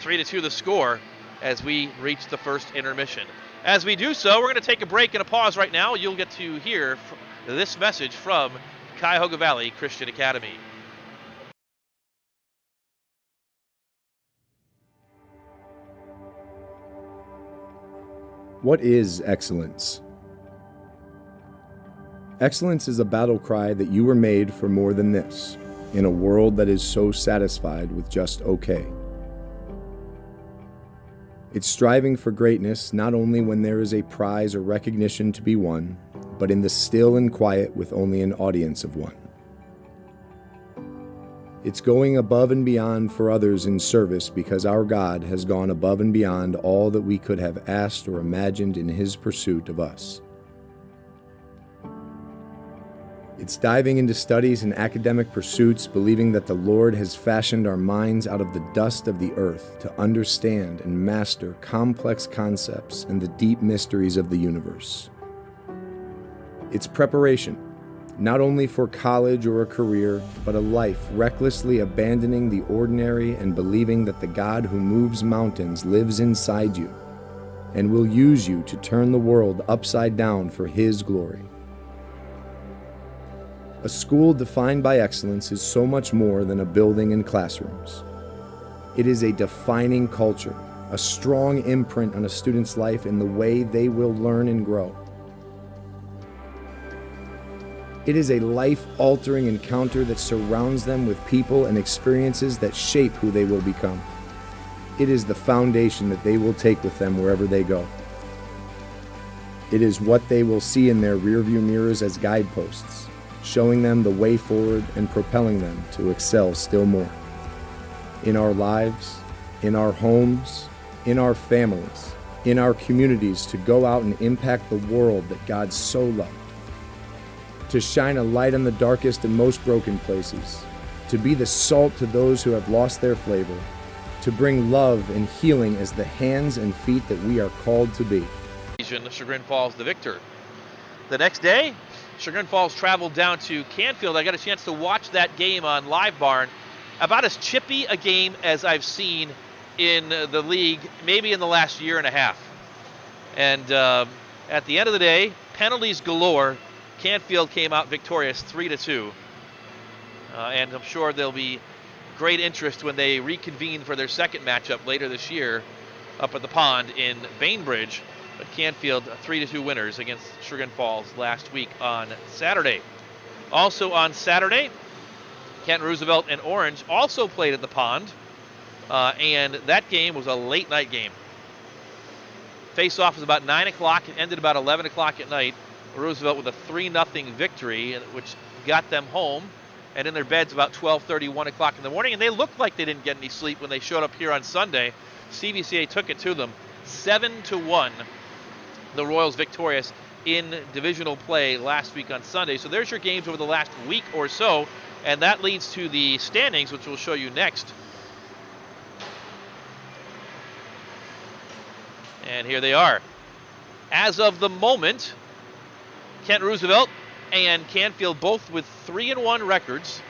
3-2 the score as we reach the first intermission. As we do so, we're going to take a break and a pause right now. You'll get to hear this message from Cuyahoga Valley Christian Academy. What is excellence? Excellence is a battle cry that you were made for more than this, in a world that is so satisfied with just okay. It's striving for greatness not only when there is a prize or recognition to be won, but in the still and quiet with only an audience of one. It's going above and beyond for others in service because our God has gone above and beyond all that we could have asked or imagined in His pursuit of us. It's diving into studies and academic pursuits, believing that the Lord has fashioned our minds out of the dust of the earth to understand and master complex concepts and the deep mysteries of the universe. It's preparation, not only for college or a career, but a life recklessly abandoning the ordinary and believing that the God who moves mountains lives inside you and will use you to turn the world upside down for His glory. A school defined by excellence is so much more than a building and classrooms. It is a defining culture, a strong imprint on a student's life in the way they will learn and grow. It is a life-altering encounter that surrounds them with people and experiences that shape who they will become. It is the foundation that they will take with them wherever they go. It is what they will see in their rearview mirrors as guideposts, showing them the way forward and propelling them to excel still more. In our lives, in our homes, in our families, in our communities, to go out and impact the world that God so loved. To shine a light on the darkest and most broken places. To be the salt to those who have lost their flavor. To bring love and healing as the hands and feet that we are called to be. Chagrin Falls the victor. The next day, Chagrin Falls traveled down to Canfield. I got a chance to watch that game on Live Barn. About as chippy a game as I've seen in the league, maybe in the last year and a half. And at the end of the day, penalties galore. Canfield came out victorious 3-2. And I'm sure there'll be great interest when they reconvene for their second matchup later this year up at the pond in Bainbridge. But Canfield 3-2 winners against Chagrin Falls last week on Saturday. Also on Saturday, Kent Roosevelt and Orange also played at the pond, and that game was a late night game. Face-off was about 9 o'clock. It ended about 11 o'clock at night. Roosevelt with a 3-0 victory, which got them home and in their beds about 12:30, 1 o'clock in the morning. And they looked like they didn't get any sleep when they showed up here on Sunday. CVCA took it to them 7-1. The Royals victorious in divisional play last week on Sunday. So there's your games over the last week or so, and that leads to the standings, which we'll show you next. And here they are. As of the moment, Kent Roosevelt and Canfield both with 3-1 records.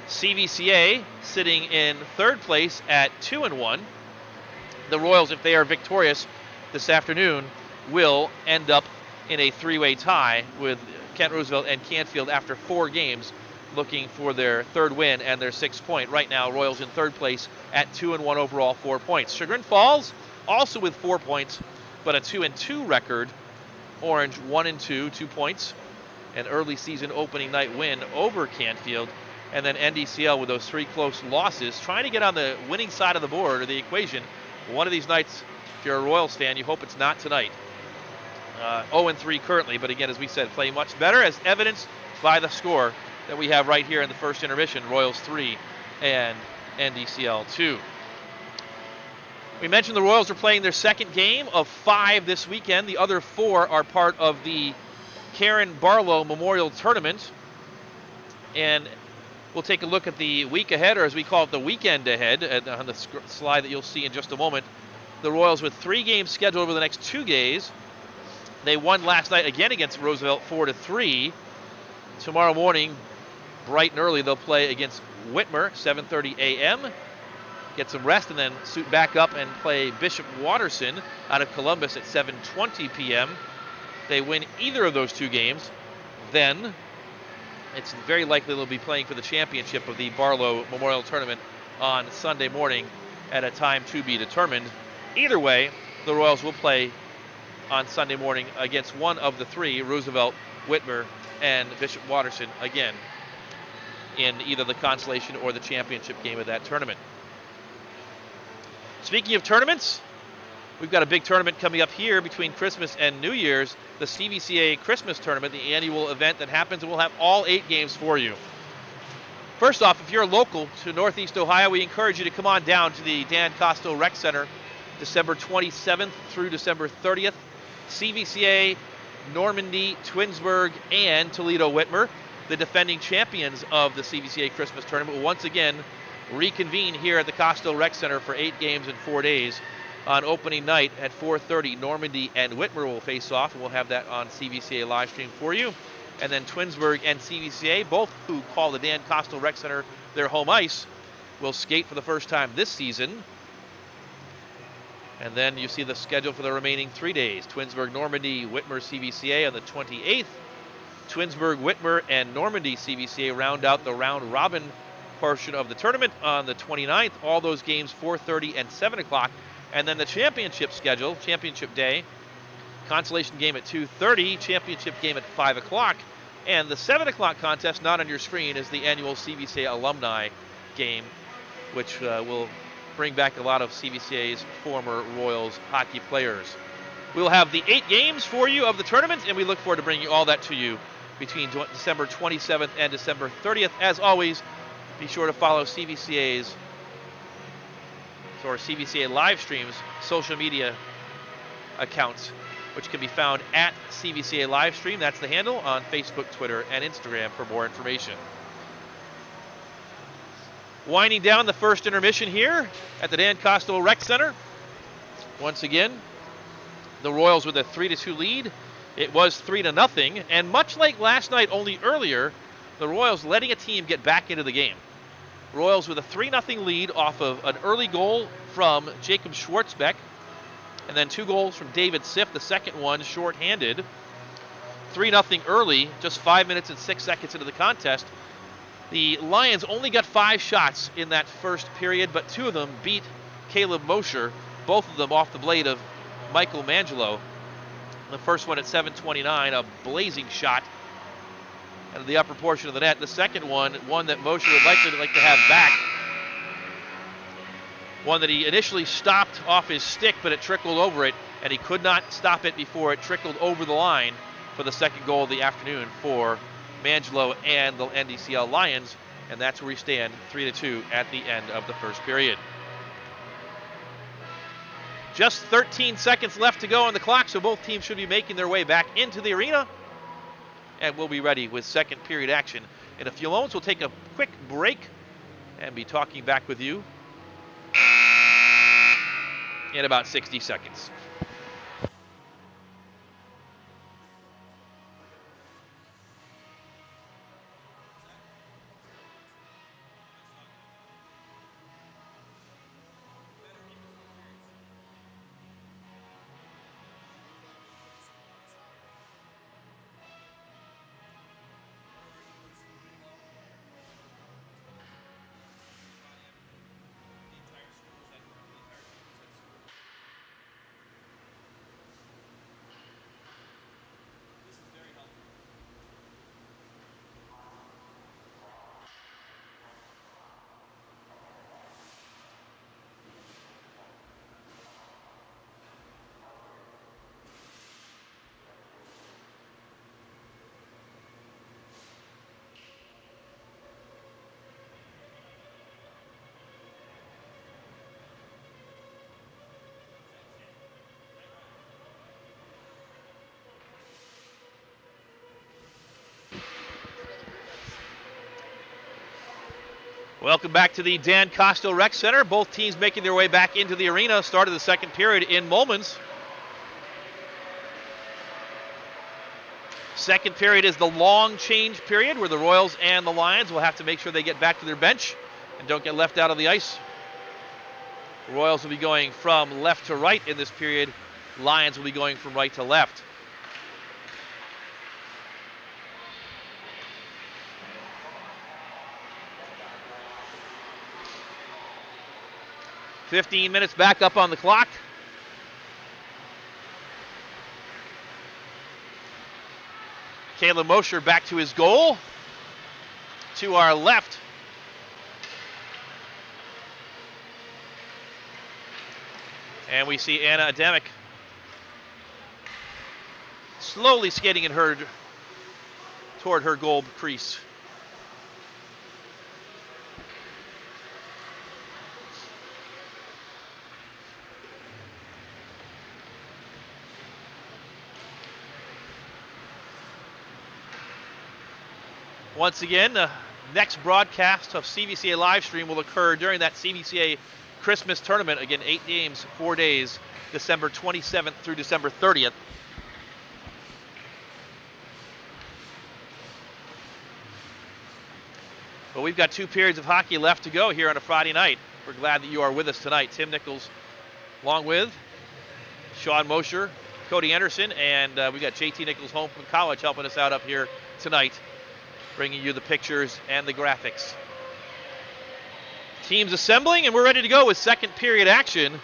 CVCA sitting in third place at 2-1. The Royals, if they are victorious this afternoon, will end up in a three-way tie with Kent Roosevelt and Canfield after 4 games, looking for their third win and their 6th point. Right now, Royals in third place at 2-1 overall, 4 points. Chagrin Falls also with 4 points, but a 2-2 record. Orange 1-2, 2 points. An early season opening night win over Canfield. And then NDCL with those 3 close losses, trying to get on the winning side of the board or the equation. One of these nights, if you're a Royals fan, you hope it's not tonight. 0-3 currently, but again, as we said, playing much better, as evidenced by the score that we have right here in the first intermission, Royals 3 and NDCL 2. We mentioned the Royals are playing their second game of 5 this weekend. The other 4 are part of the Karen Barlow Memorial Tournament. And we'll take a look at the week ahead, or as we call it, the weekend ahead, on the slide that you'll see in just a moment. The Royals with 3 games scheduled over the next 2 days. They won last night again against Roosevelt 4-3. Tomorrow morning, bright and early, they'll play against Whitmer, 7:30 a.m. Get some rest and then suit back up and play Bishop Watterson out of Columbus at 7:20 p.m. They win either of those 2 games, then it's very likely they'll be playing for the championship of the Barlow Memorial Tournament on Sunday morning at a time to be determined. Either way, the Royals will play on Sunday morning against one of the 3, Roosevelt, Whitmer, and Bishop Watterson, again, in either the consolation or the championship game of that tournament. Speaking of tournaments, we've got a big tournament coming up here between Christmas and New Year's, the CVCA Christmas Tournament, the annual event that happens, and we'll have all 8 games for you. First off, if you're local to Northeast Ohio, we encourage you to come on down to the Dan Kostel Rec Center, December 27th through December 30th. CVCA, Normandy, Twinsburg, and Toledo Whitmer, the defending champions of the CVCA Christmas Tournament, will once again reconvene here at the Kostel Rec Center for 8 games in 4 days. On opening night at 4:30, Normandy and Whitmer will face off, and we'll have that on CVCA live stream for you. And then Twinsburg and CVCA, both who call the Dan Kostel Rec Center their home ice, will skate for the first time this season. And then you see the schedule for the remaining 3 days. Twinsburg, Normandy, Whitmer, CVCA on the 28th. Twinsburg, Whitmer, and Normandy CVCA round out the round robin portion of the tournament on the 29th. All those games 4:30 and 7 o'clock. And then the championship schedule, championship day, consolation game at 2:30, championship game at 5 o'clock. And the 7 o'clock contest, not on your screen, is the annual CVCA alumni game, which will bring back a lot of CVCA's former Royals hockey players. We'll have the 8 games for you of the tournament, and we look forward to bringing all that to you between December 27th and December 30th. As always, be sure to follow CVCA's or CVCA live streams social media accounts, which can be found at CVCA Livestream. That's the handle on Facebook, Twitter, and Instagram for more information. Winding down the first intermission here at the Dan Kostel Rec Center. Once again, the Royals with a 3-2 lead. It was 3-0, and much like last night, only earlier, the Royals letting a team get back into the game. Royals with a 3-0 lead off of an early goal from Jacob Schwartzbeck, and then 2 goals from David Siff, the second one shorthanded. 3-0 early, just 5 minutes and 6 seconds into the contest. The Lions only got 5 shots in that first period, but 2 of them beat Caleb Mosher, both of them off the blade of Michael Mangelo. The first one at 7:29, a blazing shot out of the upper portion of the net. The second one that Mosher would like to have back. One that he initially stopped off his stick, but it trickled over it, and he could not stop it before it trickled over the line for the second goal of the afternoon for Mangelo and the NDCL Lions, and that's where we stand, 3-2 at the end of the first period. Just 13 seconds left to go on the clock, so both teams should be making their way back into the arena, and we'll be ready with second period action. In a few moments, we'll take a quick break and be talking back with you in about 60 seconds. Welcome back to the Dan Kostel Rec Center. Both teams making their way back into the arena. Start of the second period in moments. Second period is the long change period where the Royals and the Lions will have to make sure they get back to their bench and don't get left out of the ice. The Royals will be going from left to right in this period. Lions will be going from right to left. "15 minutes back up on the clock. Caleb Mosher back to his goal. To our left, and we see Anna Ademic slowly skating toward her goal crease. Once again, the next broadcast of CVCA live stream will occur during that CVCA Christmas tournament. Again, 8 games, 4 days, December 27th through December 30th. But we've got 2 periods of hockey left to go here on a Friday night. We're glad that you are with us tonight. Tim Nichols along with Sean Mosher, Cody Anderson, and we got JT Nichols home from college helping us out up here tonight, bringing you the pictures and the graphics. Teams assembling, and we're ready to go with second period action.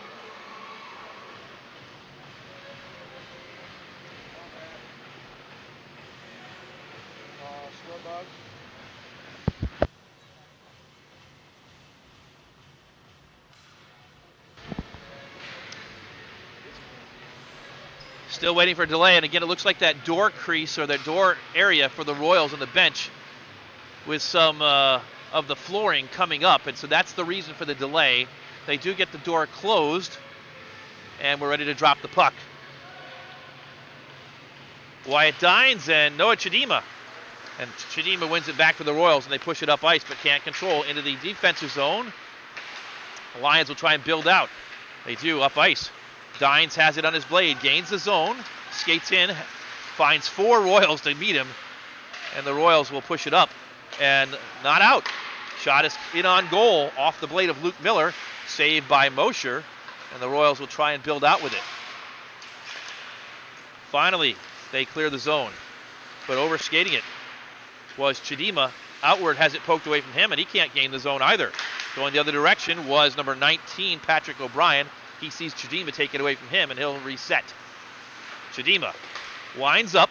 Still waiting for a delay, and again, it looks like that door crease or that door area for the Royals on the bench with some of the flooring coming up, and so that's the reason for the delay. They do get the door closed, and we're ready to drop the puck. Wyatt Dines and Noah Chidima, and Chidima wins it back for the Royals, and they push it up ice but can't control into the defensive zone. The Lions will try and build out. They do up ice. Dines has it on his blade, gains the zone, skates in, finds 4 Royals to meet him, and the Royals will push it up. And not out. Shot is in on goal off the blade of Luke Miller, saved by Mosher, and the Royals will try and build out with it. Finally, they clear the zone, but overskating it was Chidima. Outward has it poked away from him, and he can't gain the zone either. Going the other direction was number 19, Patrick O'Brien. He sees Chidima take it away from him, and he'll reset. Chidima winds up.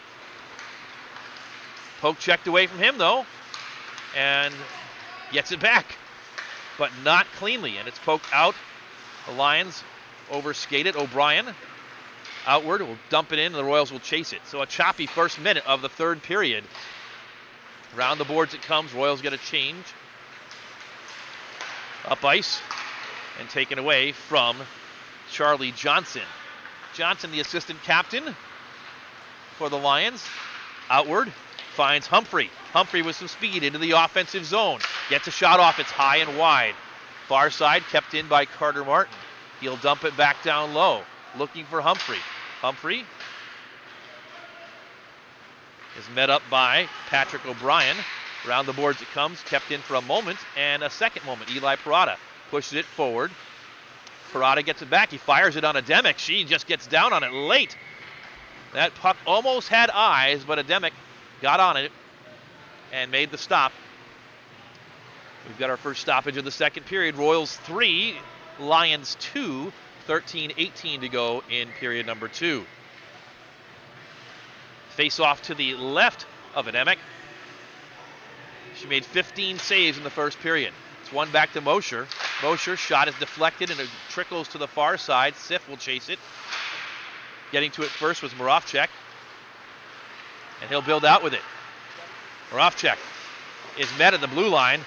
Poke checked away from him, though, and gets it back, but not cleanly, and it's poked out. The Lions overskate it. O'Brien outward will dump it in, and the Royals will chase it. So a choppy first minute of the third period. Round the boards it comes. Royals get a change. Up ice and taken away from Charlie Johnson. Johnson, the assistant captain for the Lions. Outward, finds Humphrey. Humphrey with some speed into the offensive zone. Gets a shot off, it's high and wide. Far side kept in by Carter Martin. He'll dump it back down low, looking for Humphrey. Humphrey is met up by Patrick O'Brien. Around the boards it comes, kept in for a moment, and a second moment. Eli Parada pushes it forward. Parada gets it back. He fires it on Ademic. She just gets down on it late. That puck almost had eyes, but Ademic got on it and made the stop. We've got our first stoppage of the second period. Royals 3, Lions 2, 13-18 to go in period number 2. Face off to the left of Ademic. She made 15 saves in the first period. It's one back to Mosher. Mosher's shot is deflected and it trickles to the far side. Sif will chase it. Getting to it first was Moravchek. And he'll build out with it. Moravchek is met at the blue line.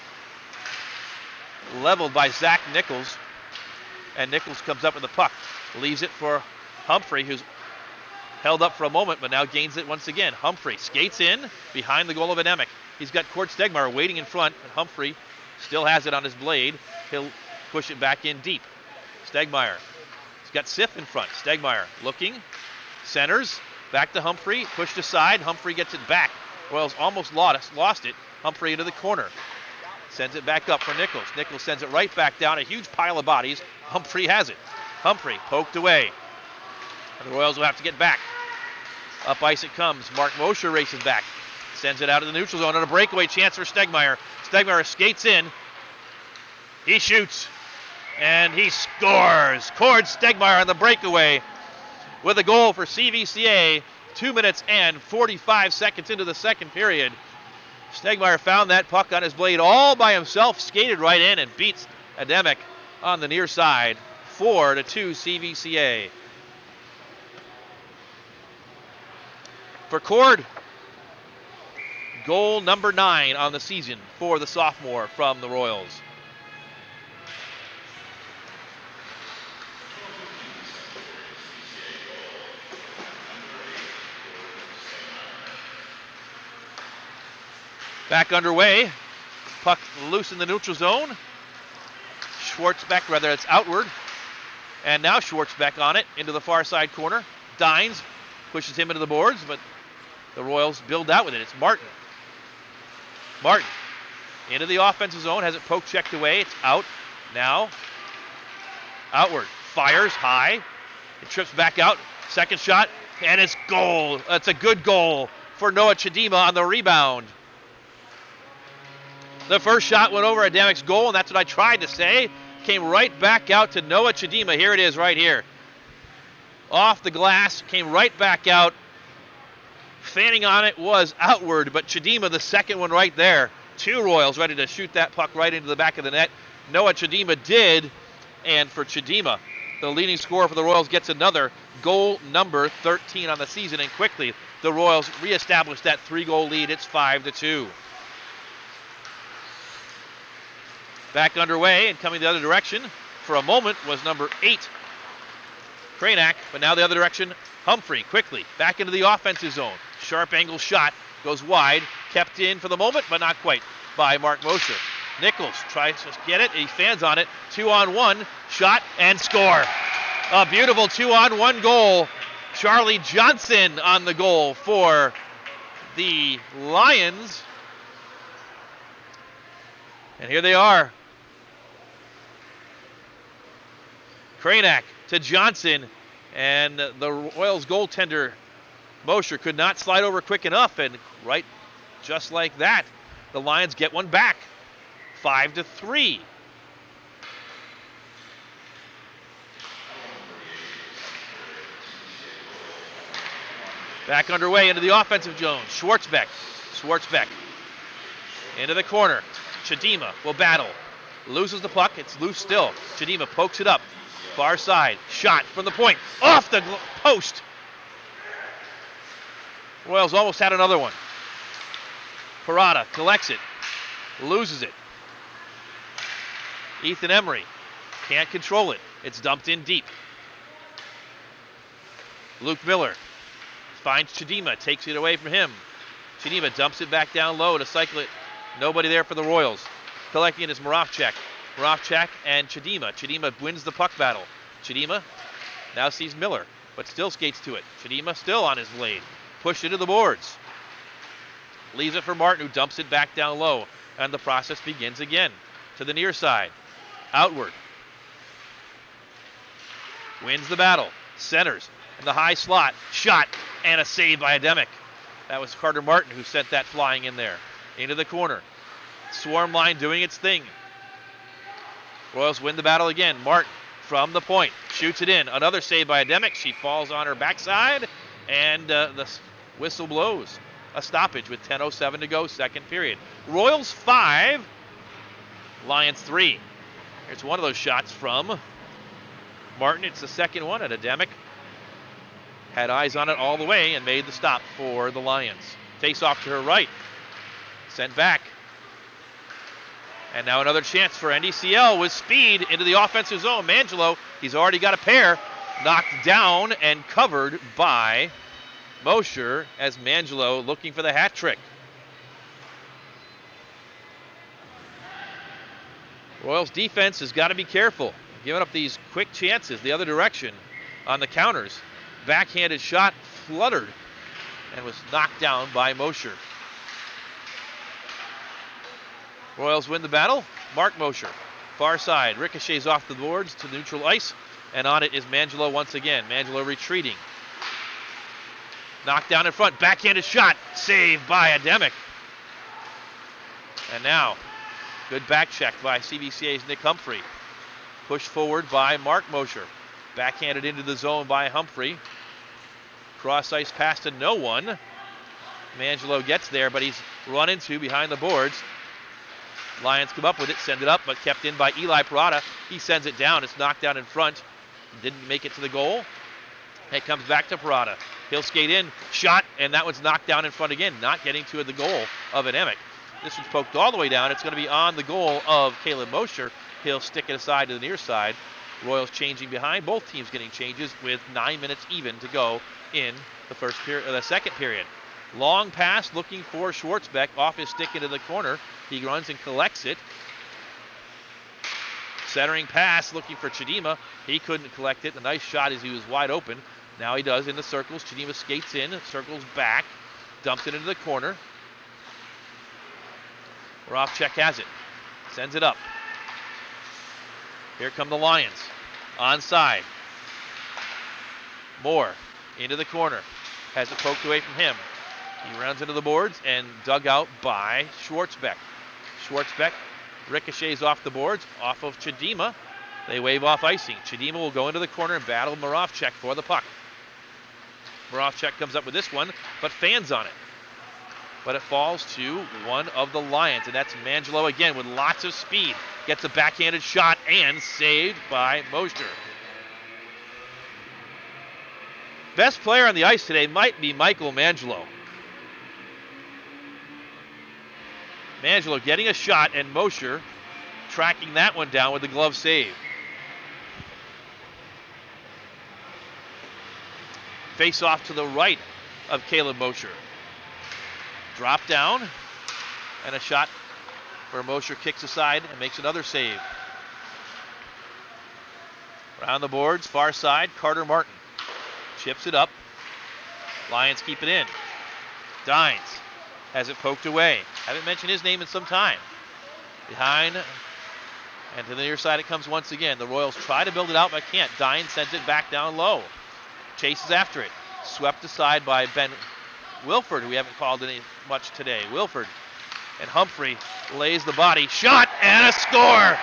Leveled by Zach Nichols. And Nichols comes up with the puck. Leaves it for Humphrey, who's held up for a moment, but now gains it once again. Humphrey skates in behind the goal of Ademic. He's got Court Stegmaier waiting in front, and Humphrey Still has it on his blade. He'll push it back in deep. Stegmeyer. He's got Sif in front. Stegmeyer looking. Centers. Back to Humphrey. Pushed aside. Humphrey gets it back. Royals almost lost it. Humphrey into the corner. Sends it back up for Nichols. Nichols sends it right back down. A huge pile of bodies. Humphrey has it. Humphrey poked away. And the Royals will have to get back. Up ice it comes. Mark Mosher races back. Sends it out of the neutral zone on a breakaway chance for Stegmeyer. Stegmeyer skates in. He shoots. And he scores. Cord Stegmeyer on the breakaway with a goal for CVCA. 2 minutes and 45 seconds into the second period. Stegmeyer found that puck on his blade all by himself, skated right in and beats Ademic on the near side. 4-2 CVCA. For Cord, goal number 9 on the season for the sophomore from the Royals. Back underway. Puck loose in the neutral zone. Schwartzbeck, rather, it's outward. And now Schwartzbeck on it into the far side corner. Dines pushes him into the boards, but the Royals build out with it. It's Martin. Martin into the offensive zone, has it poke checked away. It's out. Now outward. Fires high. It trips back out. Second shot, and it's goal. It's a good goal for Noah Chidima on the rebound. The first shot went over Ademic's goal, and that's what I tried to say. Came right back out to Noah Chidima. Here it is right here. Off the glass, came right back out. Fanning on it was outward, but Chidima, the second one right there. 2 Royals ready to shoot that puck right into the back of the net. Noah Chidima did, and for Chidima, the leading scorer for the Royals, gets another goal number 13 on the season, and quickly the Royals reestablish that 3-goal lead. It's 5-2. Back underway and coming the other direction for a moment was number 8, Kranak, but now the other direction, Humphrey quickly back into the offensive zone. Sharp angle shot goes wide, kept in for the moment, but not quite by Mark Mosher. Nichols tries to get it, he fans on it, 2-on-1, shot and score. A beautiful 2-on-1 goal. Charlie Johnson on the goal for the Lions. And here they are. Kranak to Johnson, and the Royals goaltender Mosher could not slide over quick enough, and right just like that, the Lions get one back. 5-3. Back underway into the offensive zone. Schwartzbeck into the corner. Chidima will battle. Loses the puck. It's loose still. Chidima pokes it up. Far side. Shot from the point. Off the post. Royals almost had another one. Parada collects it. Loses it. Ethan Emery can't control it. It's dumped in deep. Luke Miller finds Chidima. Takes it away from him. Chidima dumps it back down low to cycle it. Nobody there for the Royals. Collecting it is Moravchak. Moravchak and Chidima. Chidima wins the puck battle. Chidima now sees Miller, but still skates to it. Chidima still on his blade. Pushed into the boards. Leaves it for Martin, who dumps it back down low. And the process begins again. To the near side. Outward. Wins the battle. Centers in the high slot. Shot and a save by Ademic. That was Carter Martin who sent that flying in there. Into the corner. Swarm line doing its thing. Royals win the battle again. Martin from the point. Shoots it in. Another save by Ademic. She falls on her backside. And the whistle blows. A stoppage with 10:07 to go, second period. Royals 5. Lions 3. Here's one of those shots from Martin. It's the second one, and Ademic had eyes on it all the way and made the stop for the Lions. Face off to her right. Sent back. And now another chance for NDCL with speed into the offensive zone. Mangelo, he's already got a pair. Knocked down and covered by Mosher as Mangelo looking for the hat trick. Royals defense has got to be careful, giving up these quick chances the other direction on the counters. Backhanded shot fluttered and was knocked down by Mosher. Royals win the battle. Mark Mosher, far side, ricochets off the boards to neutral ice, and on it is Mangelo once again. Mangelo retreating. Knocked down in front, backhanded shot, saved by Ademic. And now, good back check by CVCA's Nick Humphrey. Pushed forward by Mark Mosher. Backhanded into the zone by Humphrey. Cross ice pass to no one. Mangelo gets there, but he's run into behind the boards. Lions come up with it, send it up, but kept in by Eli Parada. He sends it down. It's knocked down in front. Didn't make it to the goal. It comes back to Parada. He'll skate in, shot, and that one's knocked down in front again, not getting to the goal of Ademic. This one's poked all the way down. It's going to be on the goal of Caleb Mosher. He'll stick it aside to the near side. Royals changing behind. Both teams getting changes with 9 minutes even to go in the second period. Long pass looking for Schwartzbeck off his stick into the corner. He runs and collects it. Centering pass looking for Chidima. He couldn't collect it. The nice shot as he was wide open. Now he does in the circles. Chidima skates in, circles back, dumps it into the corner. Moravchek has it. Sends it up. Here come the Lions. Onside. Moore into the corner. Has it poked away from him. He runs into the boards and dug out by Schwartzbeck. Schwartzbeck ricochets off the boards, off of Chidima. They wave off icing. Chidima will go into the corner and battle Moravchek for the puck. Moravchek comes up with this one, but fans on it. But it falls to one of the Lions, and that's Mangelo again with lots of speed. Gets a backhanded shot and saved by Mosher. Best player on the ice today might be Michael Mangelo. Mangelo getting a shot, and Mosher tracking that one down with the glove save. Face off to the right of Caleb Mosher. Drop down, and a shot where Mosher kicks aside and makes another save. Around the boards, far side, Carter Martin chips it up. Lions keep it in. Dines has it poked away. Haven't mentioned his name in some time. Behind, and to the near side it comes once again. The Royals try to build it out, but can't. Dines sends it back down low. Chases after it. Swept aside by Ben Wilford, who we haven't called any much today. Wilford and Humphrey lays the body. Shot and a score!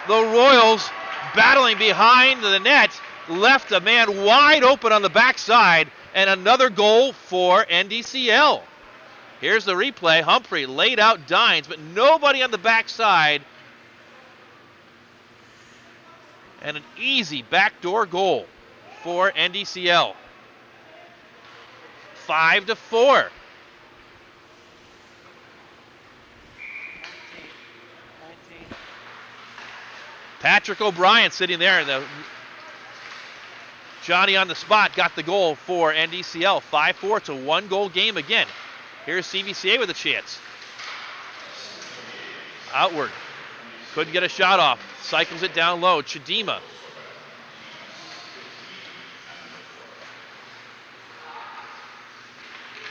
The Royals battling behind the net left a man wide open on the backside, and another goal for NDCL. Here's the replay. Humphrey laid out Dines, but nobody on the backside. And an easy backdoor goal for NDCL. 5-4. Patrick O'Brien sitting there. Johnny on the spot got the goal for NDCL. 5-4. It's a one-goal game again. Here's CVCA with a chance. Outward. Couldn't get a shot off. Cycles it down low. Chidima.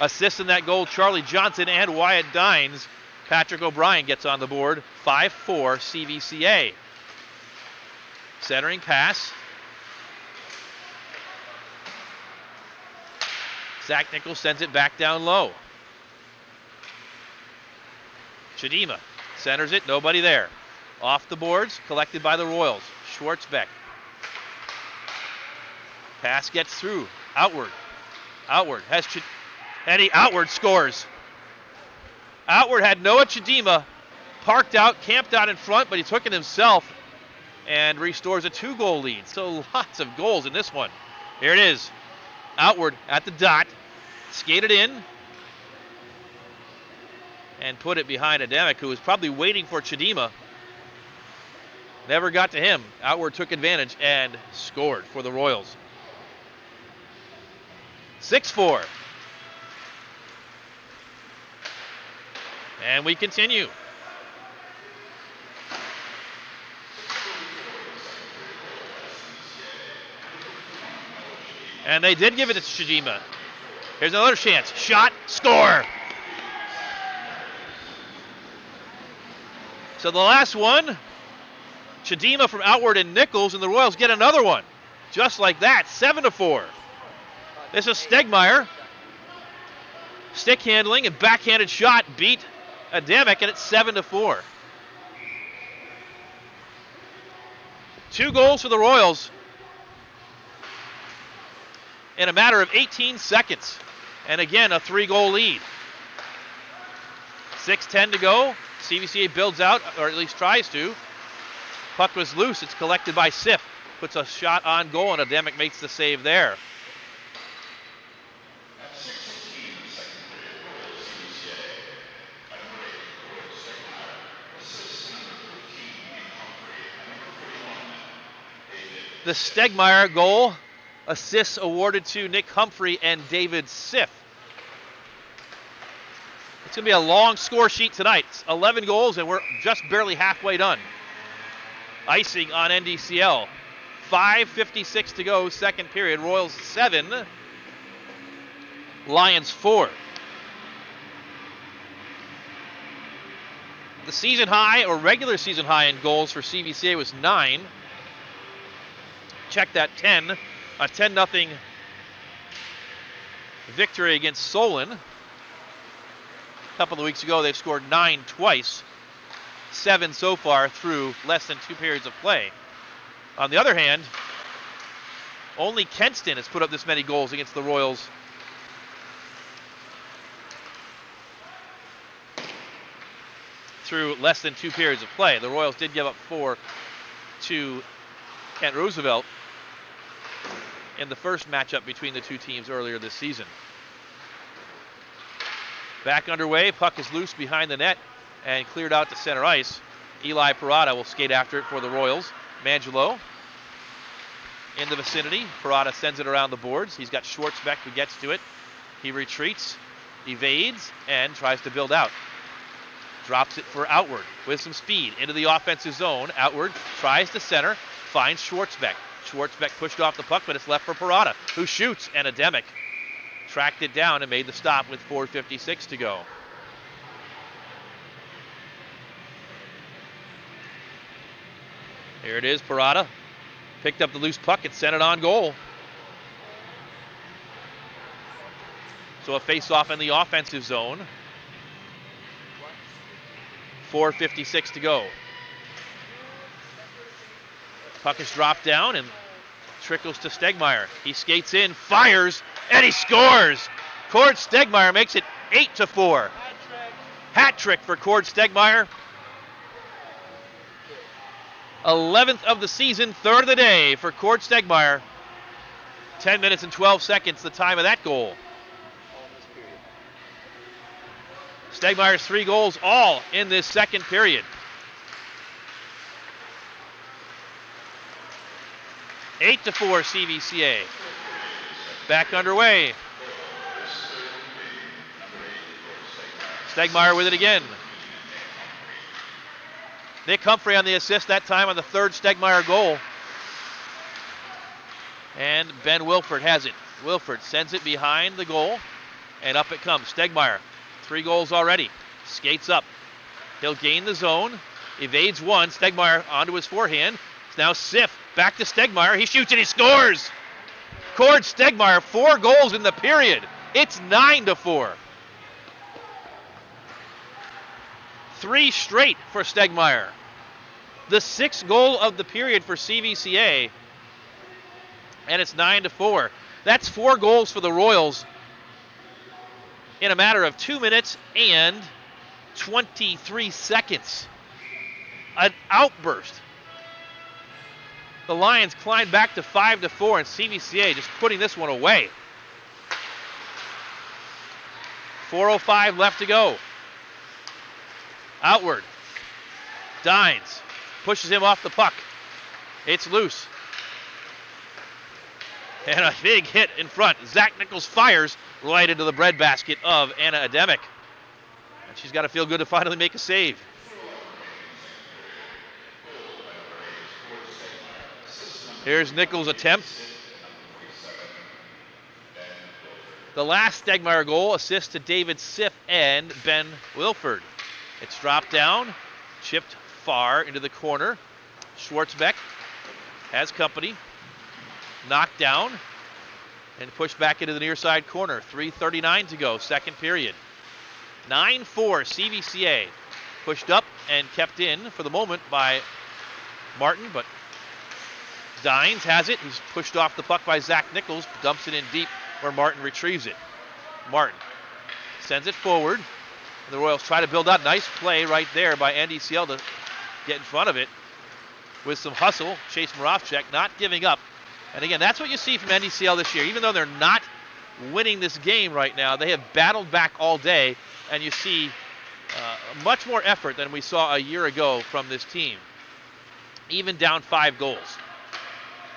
Assists in that goal, Charlie Johnson and Wyatt Dines. Patrick O'Brien gets on the board. 5-4 CVCA. Centering pass. Zach Nichols sends it back down low. Chidima centers it, nobody there. Off the boards, collected by the Royals. Schwartzbeck. Pass gets through. Outward. Outward. And he outward scores. Outward had Noah Chidima parked out, camped out in front, but he took it himself and restores a 2-goal lead. So lots of goals in this one. Here it is. Outward at the dot. Skated in. And put it behind Ademic, who was probably waiting for Chidima. Never got to him. Outward took advantage and scored for the Royals. 6-4. And we continue. And they did give it to Chidima. Here's another chance. Shot, score. So the last one, Chidima from Outward and Nichols, and the Royals get another one. Just like that, 7-4. This is Stegmeyer. Stick handling and backhanded shot beat Adamic, and it's 7-4. 2 goals for the Royals in a matter of 18 seconds. And again, a 3-goal lead. 6:10 to go. CVCA builds out, or at least tries to. Puck was loose. It's collected by Sif. Puts a shot on goal, and Adamic makes the save there. The Stegmeyer goal, assists awarded to Nick Humphrey and David Sif. It's going to be a long score sheet tonight. It's 11 goals, and we're just barely halfway done. Icing on NDCL. 5:56 to go, second period. Royals 7, Lions 4. The season high, or regular season high in goals for CVCA was 9. Check that, 10. A 10-0 victory against Solon. A couple of weeks ago, they've scored 9 twice. 7 so far through less than 2 periods of play. On the other hand, only Kenston has put up this many goals against the Royals. Through less than 2 periods of play. The Royals did give up 4 to Kent Roosevelt in the first matchup between the two teams earlier this season. Back underway, puck is loose behind the net and cleared out to center ice. Eli Parada will skate after it for the Royals. Mangelo in the vicinity. Parada sends it around the boards. He's got Schwartzbeck who gets to it. He retreats, evades, and tries to build out. Drops it for Outward with some speed into the offensive zone. Outward tries to center, finds Schwartzbeck. Schwartzbeck pushed off the puck, but it's left for Parada, who shoots, and Adamic tracked it down and made the stop with 4:56 to go. Here it is, Parada picked up the loose puck and sent it on goal. So a face-off in the offensive zone. 4:56 to go. Puck is dropped down and trickles to Stegmeyer. He skates in, fires, and he scores. Cord Stegmeyer makes it 8-4. Hat trick for Cord Stegmeyer. 11th of the season, 3rd of the day for Cord Stegmeyer. 10 minutes and 12 seconds, the time of that goal. Stegmeyer's 3 goals, all in this second period. 8-4 CVCA. Back underway. Stegmeyer with it again. Nick Humphrey on the assist, that time on the 3rd Stegmeyer goal. And Ben Wilford has it. Wilford sends it behind the goal, and up it comes. Stegmeyer, 3 goals already. Skates up. He'll gain the zone, evades one. Stegmeyer onto his forehand. It's now Sif. Back to Stegmeyer. He shoots and he scores. Cord Stegmeyer, 4 goals in the period. It's 9-4. 3 straight for Stegmeyer. The 6th goal of the period for CVCA. And it's 9-4. That's 4 goals for the Royals in a matter of 2 minutes and 23 seconds. An outburst. The Lions climb back to 5-4, and CVCA just putting this one away. 4:05 left to go. Outward. Dines. Pushes him off the puck. It's loose. And a big hit in front. Zach Nichols fires right into the breadbasket of Anna Adamic. And she's got to feel good to finally make a save. Here's Nichols' attempt. The last Stegmeyer goal, assist to David Siff and Ben Wilford. It's dropped down, chipped far into the corner. Schwartzbeck has company, knocked down, and pushed back into the near side corner. 3:39 to go, second period. 9-4 CVCA. Pushed up and kept in for the moment by Martin, but Dines has it. He's pushed off the puck by Zach Nichols, dumps it in deep where Martin retrieves it. Martin sends it forward. The Royals try to build out. Nice play right there by NDCL to get in front of it with some hustle. Chase Moravchek not giving up. And again, that's what you see from NDCL this year. Even though they're not winning this game right now, they have battled back all day, and you see much more effort than we saw a year ago from this team. Even down 5 goals.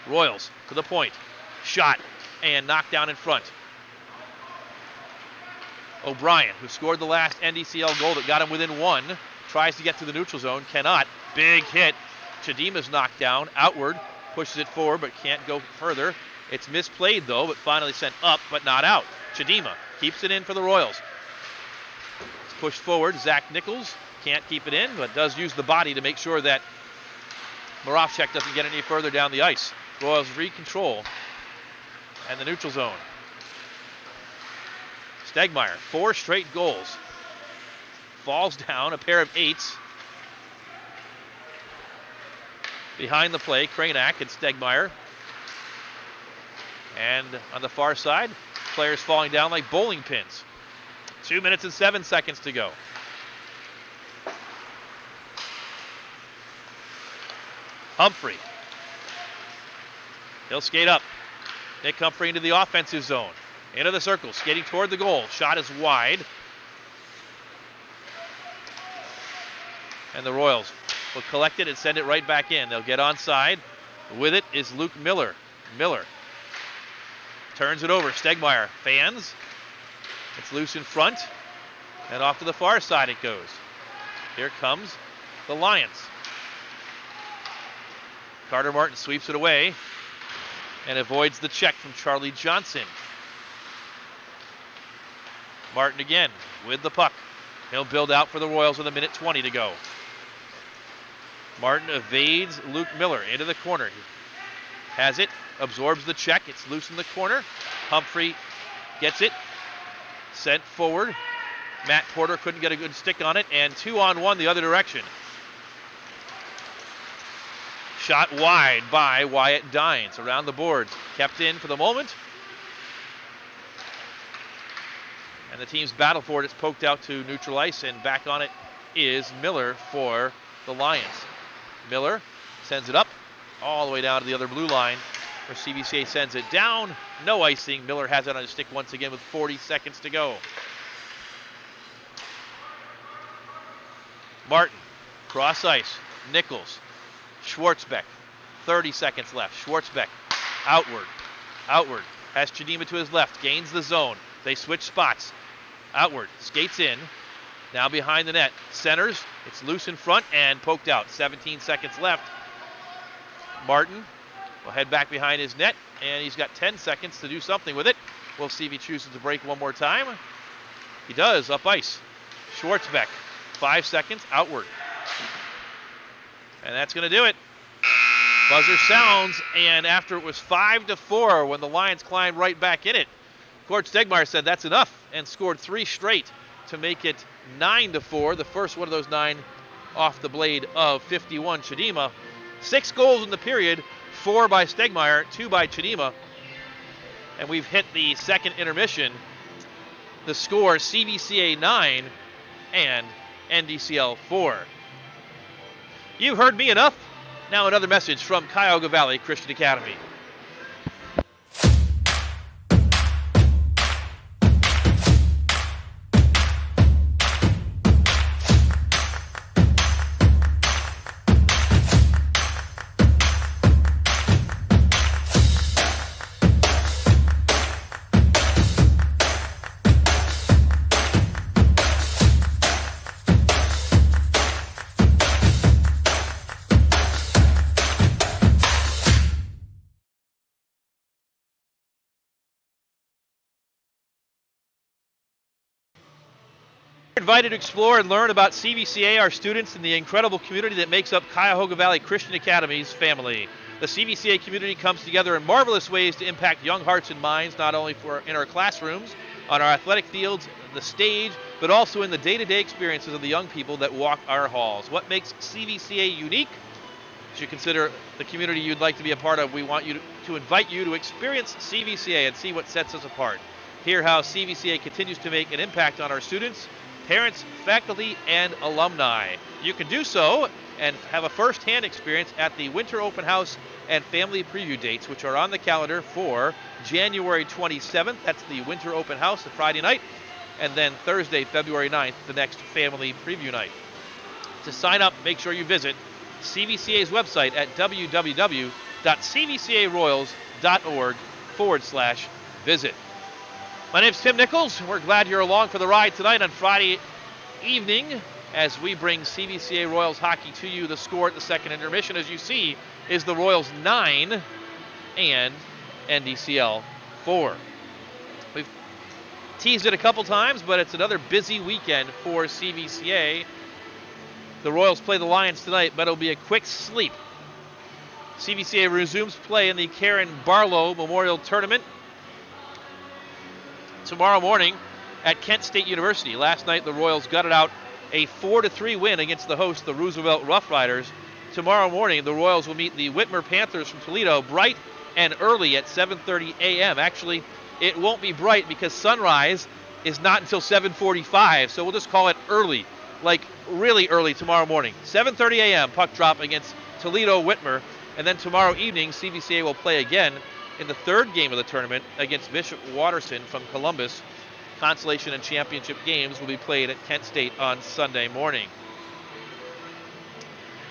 Royals to the point. Shot and knocked down in front. O'Brien, who scored the last NDCL goal that got him within 1, tries to get to the neutral zone, cannot. Big hit. Chadima's knocked down, outward, pushes it forward, but can't go further. It's misplayed, though, but finally sent up, but not out. Chadima keeps it in for the Royals. It's pushed forward. Zach Nichols can't keep it in, but does use the body to make sure that Moravchek doesn't get any further down the ice. Royals re-control and the neutral zone. Stegmeyer, 4 straight goals. Falls down, a pair of 8s. Behind the play, Kranak and Stegmeyer. And on the far side, players falling down like bowling pins. 2 minutes and 7 seconds to go. Humphrey. He'll skate up. Nick Humphrey into the offensive zone. Into the circle, skating toward the goal. Shot is wide. And the Royals will collect it and send it right back in. They'll get onside. With it is Luke Miller. Miller turns it over. Stegmeyer fans. It's loose in front. And off to the far side it goes. Here comes the Lions. Carter Martin sweeps it away and avoids the check from Charlie Johnson. Martin again with the puck. He'll build out for the Royals with 1:20 to go. Martin evades Luke Miller into the corner. He has it, absorbs the check. It's loose in the corner. Humphrey gets it, sent forward. Matt Porter couldn't get a good stick on it, and 2-on-1 the other direction. Shot wide by Wyatt Dines around the boards. Kept in for the moment. And the team's battle for it. It's poked out to neutral ice, and back on it is Miller for the Lions. Miller sends it up all the way down to the other blue line where CVCA sends it down. No icing. Miller has it on his stick once again with 40 seconds to go. Martin, cross ice. Nichols. Schwartzbeck. 30 seconds left. Schwartzbeck outward. Outward. Has Chadima to his left. Gains the zone. They switch spots. Outward. Skates in. Now behind the net. Centers. It's loose in front and poked out. 17 seconds left. Martin will head back behind his net, and he's got 10 seconds to do something with it. We'll see if he chooses to break one more time. He does, up ice. Schwartzbeck. 5 seconds. Outward. And that's going to do it. Buzzer sounds, and after it was 5-4 when the Lions climbed right back in it, Coach Stegmeyer said that's enough and scored 3 straight to make it 9-4. The first one of those 9 off the blade of 51 Chadima. 6 goals in the period, 4 by Stegmeyer, 2 by Chadima. And we've hit the second intermission. The score, CVCA 9 and NDCL 4. You've heard me enough. Now another message from Cuyahoga Valley Christian Academy. Invited to explore and learn about CVCA, our students, and the incredible community that makes up Cuyahoga Valley Christian Academy's family. The CVCA community comes together in marvelous ways to impact young hearts and minds, not only in our classrooms, on our athletic fields, the stage, but also in the day-to-day experiences of the young people that walk our halls. What makes CVCA unique? As you consider the community you'd like to be a part of, we want you to invite you to experience CVCA and see what sets us apart. Hear how CVCA continues to make an impact on our students, parents, faculty, and alumni. You can do so and have a first-hand experience at the Winter Open House and Family Preview dates, which are on the calendar for January 27th. That's the Winter Open House, the Friday night, and then Thursday, February 9th, the next Family Preview night. To sign up, make sure you visit CVCA's website at www.cvcaroyals.org/visit. My name's Tim Nichols. We're glad you're along for the ride tonight on Friday evening as we bring CVCA Royals hockey to you. The score at the second intermission, as you see, is the Royals 9 and NDCL 4. We've teased it a couple times, but it's another busy weekend for CVCA. The Royals play the Lions tonight, but it'll be a quick sleep. CVCA resumes play in the Karen Barlow Memorial Tournament tomorrow morning at Kent State University. Last night, the Royals gutted out a 4-3 win against the host, the Roosevelt Rough Riders. Tomorrow morning, the Royals will meet the Whitmer Panthers from Toledo bright and early at 7:30 a.m. Actually, it won't be bright because sunrise is not until 7:45, so we'll just call it early, like really early tomorrow morning. 7:30 a.m. puck drop against Toledo Whitmer, and then tomorrow evening, CVCA will play again in the third game of the tournament against Bishop Watterson from Columbus. Consolation and championship games will be played at Kent State on Sunday morning.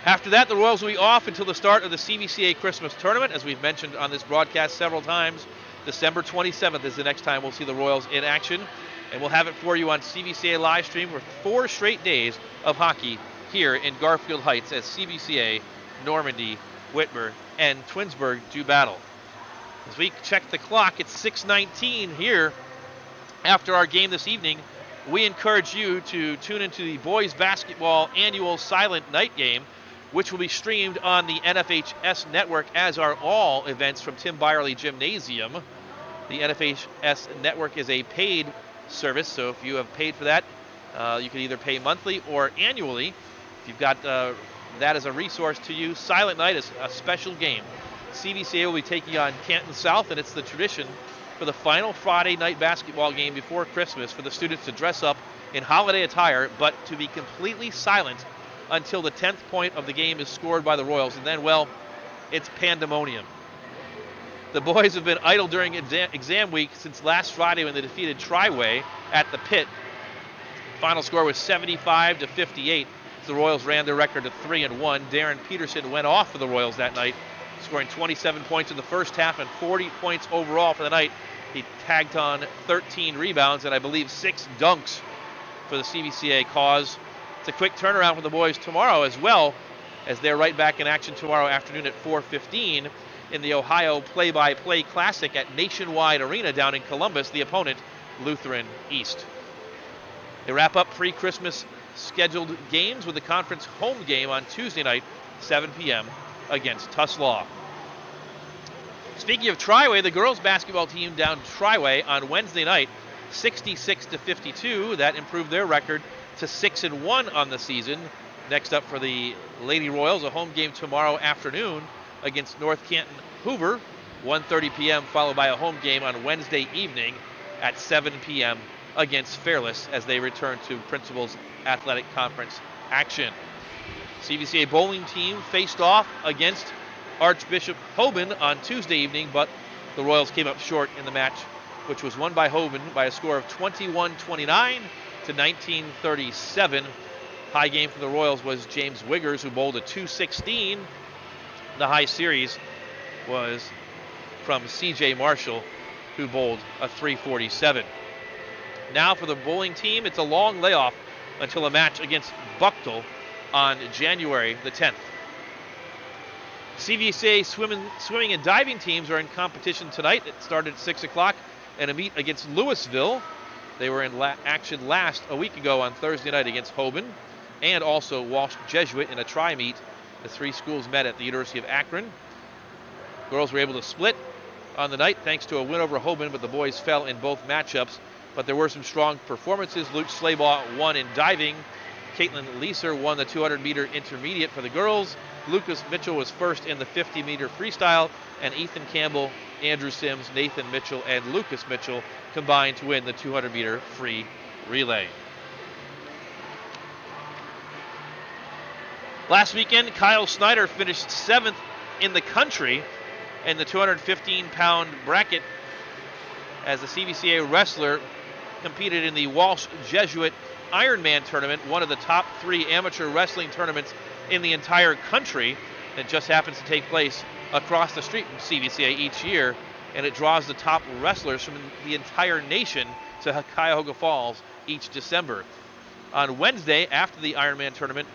After that, the Royals will be off until the start of the CVCA Christmas Tournament. As we've mentioned on this broadcast several times, December 27th is the next time we'll see the Royals in action. And we'll have it for you on CVCA live stream for 4 straight days of hockey here in Garfield Heights as CVCA, Normandy, Whitmer, and Twinsburg do battle. As we check the clock, it's 6:19 here after our game this evening. We encourage you to tune into the boys basketball annual silent night game, which will be streamed on the NFHS network, as are all events from Tim Byerly Gymnasium. The NFHS network is a paid service, so if you have paid for that, you can either pay monthly or annually. If you've got that as a resource to you, Silent Night is a special game. CVCA will be taking on Canton South, and it's the tradition for the final Friday night basketball game before Christmas for the students to dress up in holiday attire, but to be completely silent until the 10th point of the game is scored by the Royals, and then, well, it's pandemonium. The boys have been idle during exam week since last Friday when they defeated Triway at the Pit. Final score was 75-58. The Royals ran their record to 3-1. Darren Peterson went off for the Royals that night, scoring 27 points in the first half and 40 points overall for the night. He tagged on 13 rebounds and I believe 6 dunks for the CVCA cause. It's a quick turnaround for the boys tomorrow as well, as they're right back in action tomorrow afternoon at 4:15 in the Ohio Play-by-Play Classic at Nationwide Arena down in Columbus, the opponent, Lutheran East. They wrap up pre-Christmas scheduled games with the conference home game on Tuesday night, 7 p.m. against Tuslaw. Speaking of Triway, the girls basketball team downed Triway on Wednesday night, 66-52. That improved their record to 6-1 on the season. Next up for the Lady Royals, a home game tomorrow afternoon against North Canton Hoover, 1:30 p.m., followed by a home game on Wednesday evening at 7 p.m. against Fairless as they return to Principal's Athletic Conference action. CVCA bowling team faced off against Archbishop Hoban on Tuesday evening, but the Royals came up short in the match, which was won by Hoban by a score of 21-29 to 19-37. High game for the Royals was James Wiggers, who bowled a 216. The high series was from C.J. Marshall, who bowled a 347. Now for the bowling team, it's a long layoff until a match against Bucktel on January the 10th. CVCA swimming and diving teams are in competition tonight. It started at 6 o'clock and a meet against Louisville. They were in action last a week ago on Thursday night against Hoban and also Walsh Jesuit in a tri-meet. The three schools met at the University of Akron. Girls were able to split on the night thanks to a win over Hoban, but the boys fell in both matchups. But there were some strong performances. Luke Slaybaugh won in diving. Caitlin Leeser won the 200-meter intermediate for the girls. Lucas Mitchell was first in the 50-meter freestyle, and Ethan Campbell, Andrew Sims, Nathan Mitchell, and Lucas Mitchell combined to win the 200-meter free relay. Last weekend, Kyle Snyder finished 7th in the country in the 215-pound bracket as the CVCA wrestler competed in the Walsh Jesuit Ironman tournament, one of the top 3 amateur wrestling tournaments in the entire country. It just happens to take place across the street from CVCA each year, and it draws the top wrestlers from the entire nation to Cuyahoga Falls each December. On Wednesday, after the Ironman tournament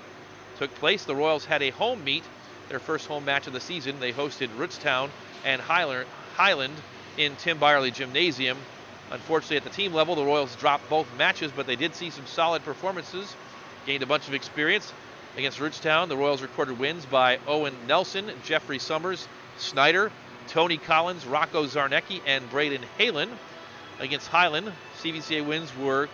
took place, the Royals had a home meet, their first home match of the season. They hosted Rootstown and Highland in Tim Byerly Gymnasium. Unfortunately, at the team level, the Royals dropped both matches, but they did see some solid performances, gained a bunch of experience. Against Rootstown, the Royals recorded wins by Owen Nelson, Jeffrey Summers, Snyder, Tony Collins, Rocco Zarnecki, and Braden Halen. Against Highland, CVCA wins were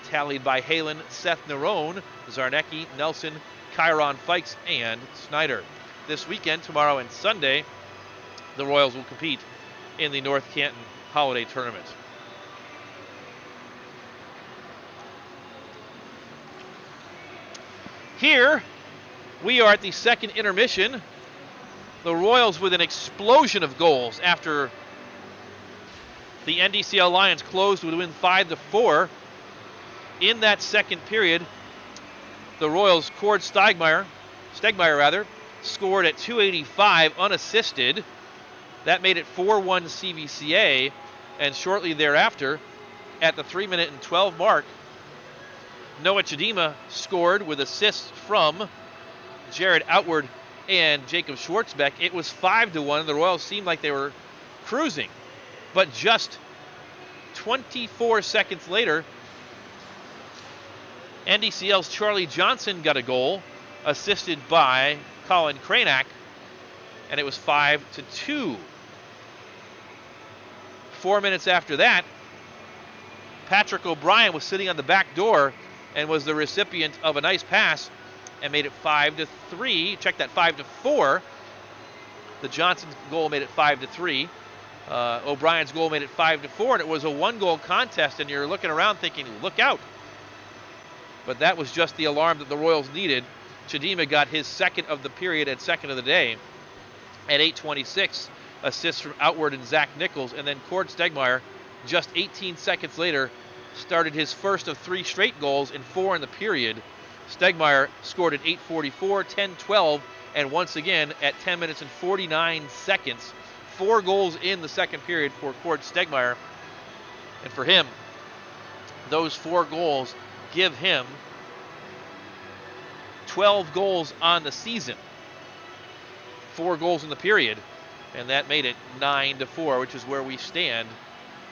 tallied by Halen, Seth Nerone, Zarnecki, Nelson, Chiron Fikes, and Snyder. This weekend, tomorrow and Sunday, the Royals will compete in the North Canton Holiday Tournament. Here, we are at the second intermission. The Royals with an explosion of goals after the NDCL Lions closed with a win 5-4. In that second period, the Royals' Cord Stegmeyer, scored at 285 unassisted. That made it 4-1 CVCA, and shortly thereafter, at the 3-minute and 12 mark, Noah Chidima scored with assists from Jared Outward and Jacob Schwartzbeck. It was 5-1. The Royals seemed like they were cruising, but just 24 seconds later, NDCL's Charlie Johnson got a goal, assisted by Colin Cranack, and it was 5-2. 4 minutes after that, Patrick O'Brien was sitting on the back door and was the recipient of a nice pass and made it 5-3. Check that, 5-4. The Johnson goal made it 5-3. O'Brien's goal made it 5-4, and it was a one-goal contest, and you're looking around thinking, look out. But that was just the alarm that the Royals needed. Chidima got his second of the period and second of the day at 8:26. Assists from Outward and Zach Nichols, and then Cord Stegmeyer, just 18 seconds later, started his first of 3 straight goals in 4 in the period. Stegmeyer scored at 8:44, 10:12, and once again at 10 minutes and 49 seconds. 4 goals in the second period for Cord Stegmeyer. And for him, those 4 goals give him 12 goals on the season. 4 goals in the period, and that made it 9-4, which is where we stand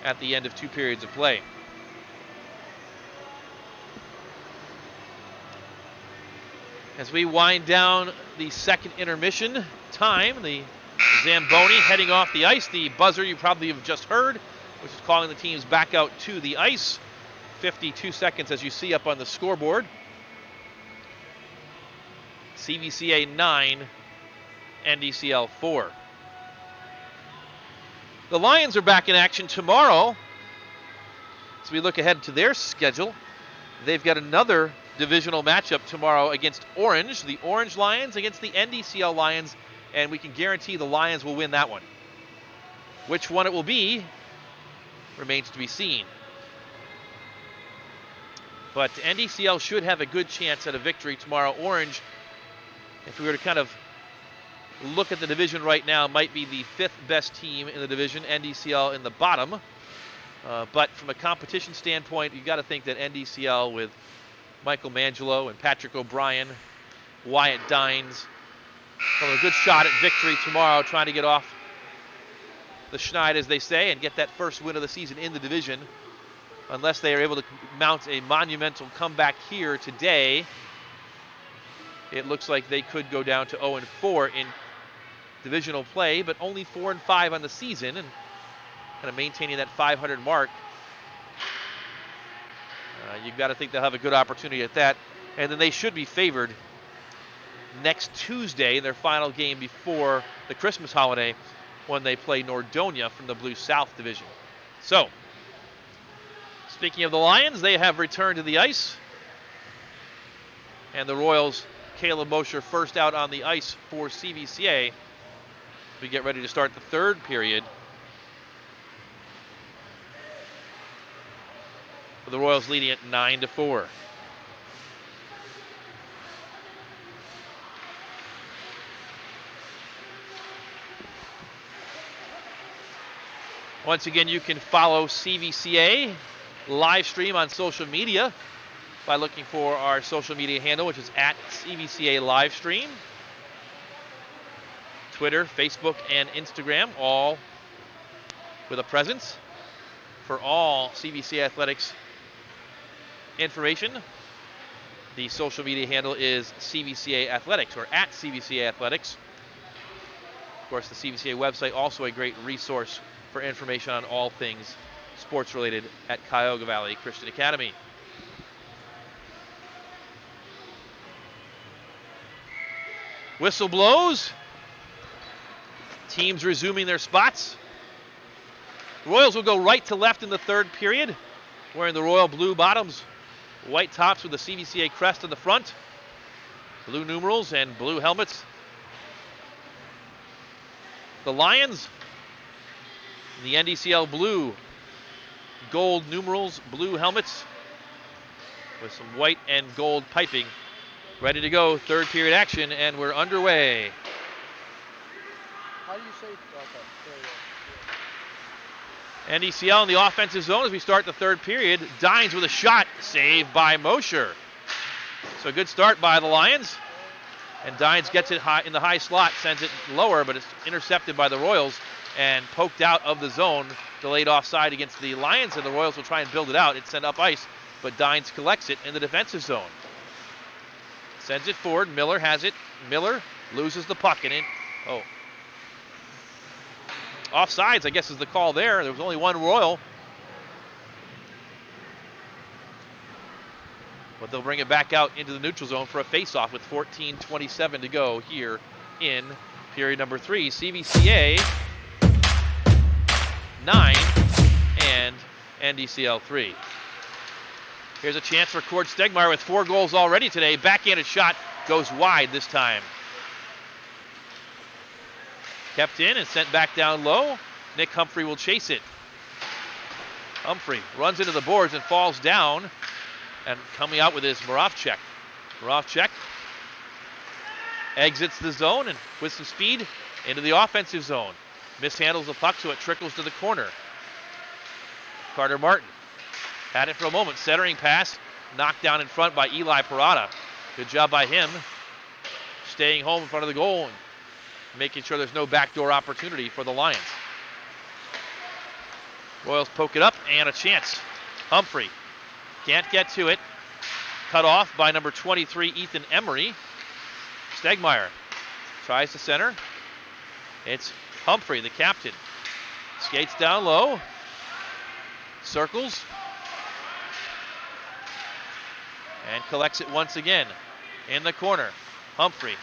at the end of 2 periods of play. As we wind down the second intermission time, the Zamboni heading off the ice. The buzzer you probably have just heard, which is calling the teams back out to the ice. 52 seconds as you see up on the scoreboard. CVCA 9, NDCL 4. The Lions are back in action tomorrow. As we look ahead to their schedule, they've got another divisional matchup tomorrow against Orange, the Orange Lions against the NDCL Lions, and we can guarantee the Lions will win that one. Which one it will be remains to be seen. But NDCL should have a good chance at a victory tomorrow. Orange, if we were to kind of look at the division right now, might be the 5th best team in the division, NDCL in the bottom. But from a competition standpoint, you got to think that NDCL with Michael Mangelo and Patrick O'Brien, Wyatt Dines, have a good shot at victory tomorrow, trying to get off the schneid, as they say, and get that first win of the season in the division. unless they are able to mount a monumental comeback here today, it looks like they could go down to 0-4 in divisional play, but only 4-5 on the season, and kind of maintaining that 500 mark. You've got to think they'll have a good opportunity at that. And then they should be favored next Tuesday in their final game before the Christmas holiday when they play Nordonia from the Blue South Division. So, speaking of the Lions, they have returned to the ice. And the Royals, Caleb Mosher first out on the ice for CVCA. We get ready to start the third period. The Royals leading it 9-4. Once again, you can follow CVCA live stream on social media by looking for our social media handle, which is at CVCA Livestream. Twitter, Facebook, and Instagram, all with a presence for all CVCA athletics information. The social media handle is CVCA Athletics, or at CVCA Athletics. Of course, the CVCA website, also a great resource for information on all things sports related at Cuyahoga Valley Christian Academy. Whistle blows. Teams resuming their spots. The Royals will go right to left in the third period, wearing the royal blue bottoms, white tops with the CVCA crest on the front, blue numerals and blue helmets. The Lions, the NDCL blue, gold numerals, blue helmets with some white and gold piping. Ready to go, third period action, and we're underway. How do you say? NDCL in the offensive zone as we start the third period. Dines with a shot, saved by Mosher. So good start by the Lions. And Dines gets it high in the high slot, sends it lower, but it's intercepted by the Royals and poked out of the zone, delayed offside against the Lions, and the Royals will try and build it out. It's sent up ice, but Dines collects it in the defensive zone. Sends it forward. Miller has it. Miller loses the puck and in. Oh. Offsides, I guess, is the call there. There was only one Royal. But they'll bring it back out into the neutral zone for a face-off with 14:27 to go here in period number 3. CVCA 9 and NDCL 3. Here's a chance for Cord Stegmeyer with 4 goals already today. Backhanded shot goes wide this time. Kept in and sent back down low. Nick Humphrey will chase it. Humphrey runs into the boards and falls down. And coming out with his Moravchek. Moravchek exits the zone and with some speed into the offensive zone. Mishandles the puck so it trickles to the corner. Carter Martin had it for a moment. Centering pass knocked down in front by Eli Parada. Good job by him staying home in front of the goal and making sure there's no backdoor opportunity for the Lions. Royals poke it up and a chance. Humphrey can't get to it. Cut off by number 23, Ethan Emery. Stegmeyer tries to center. It's Humphrey, the captain. Skates down low. Circles. And collects it once again. In the corner. Humphrey.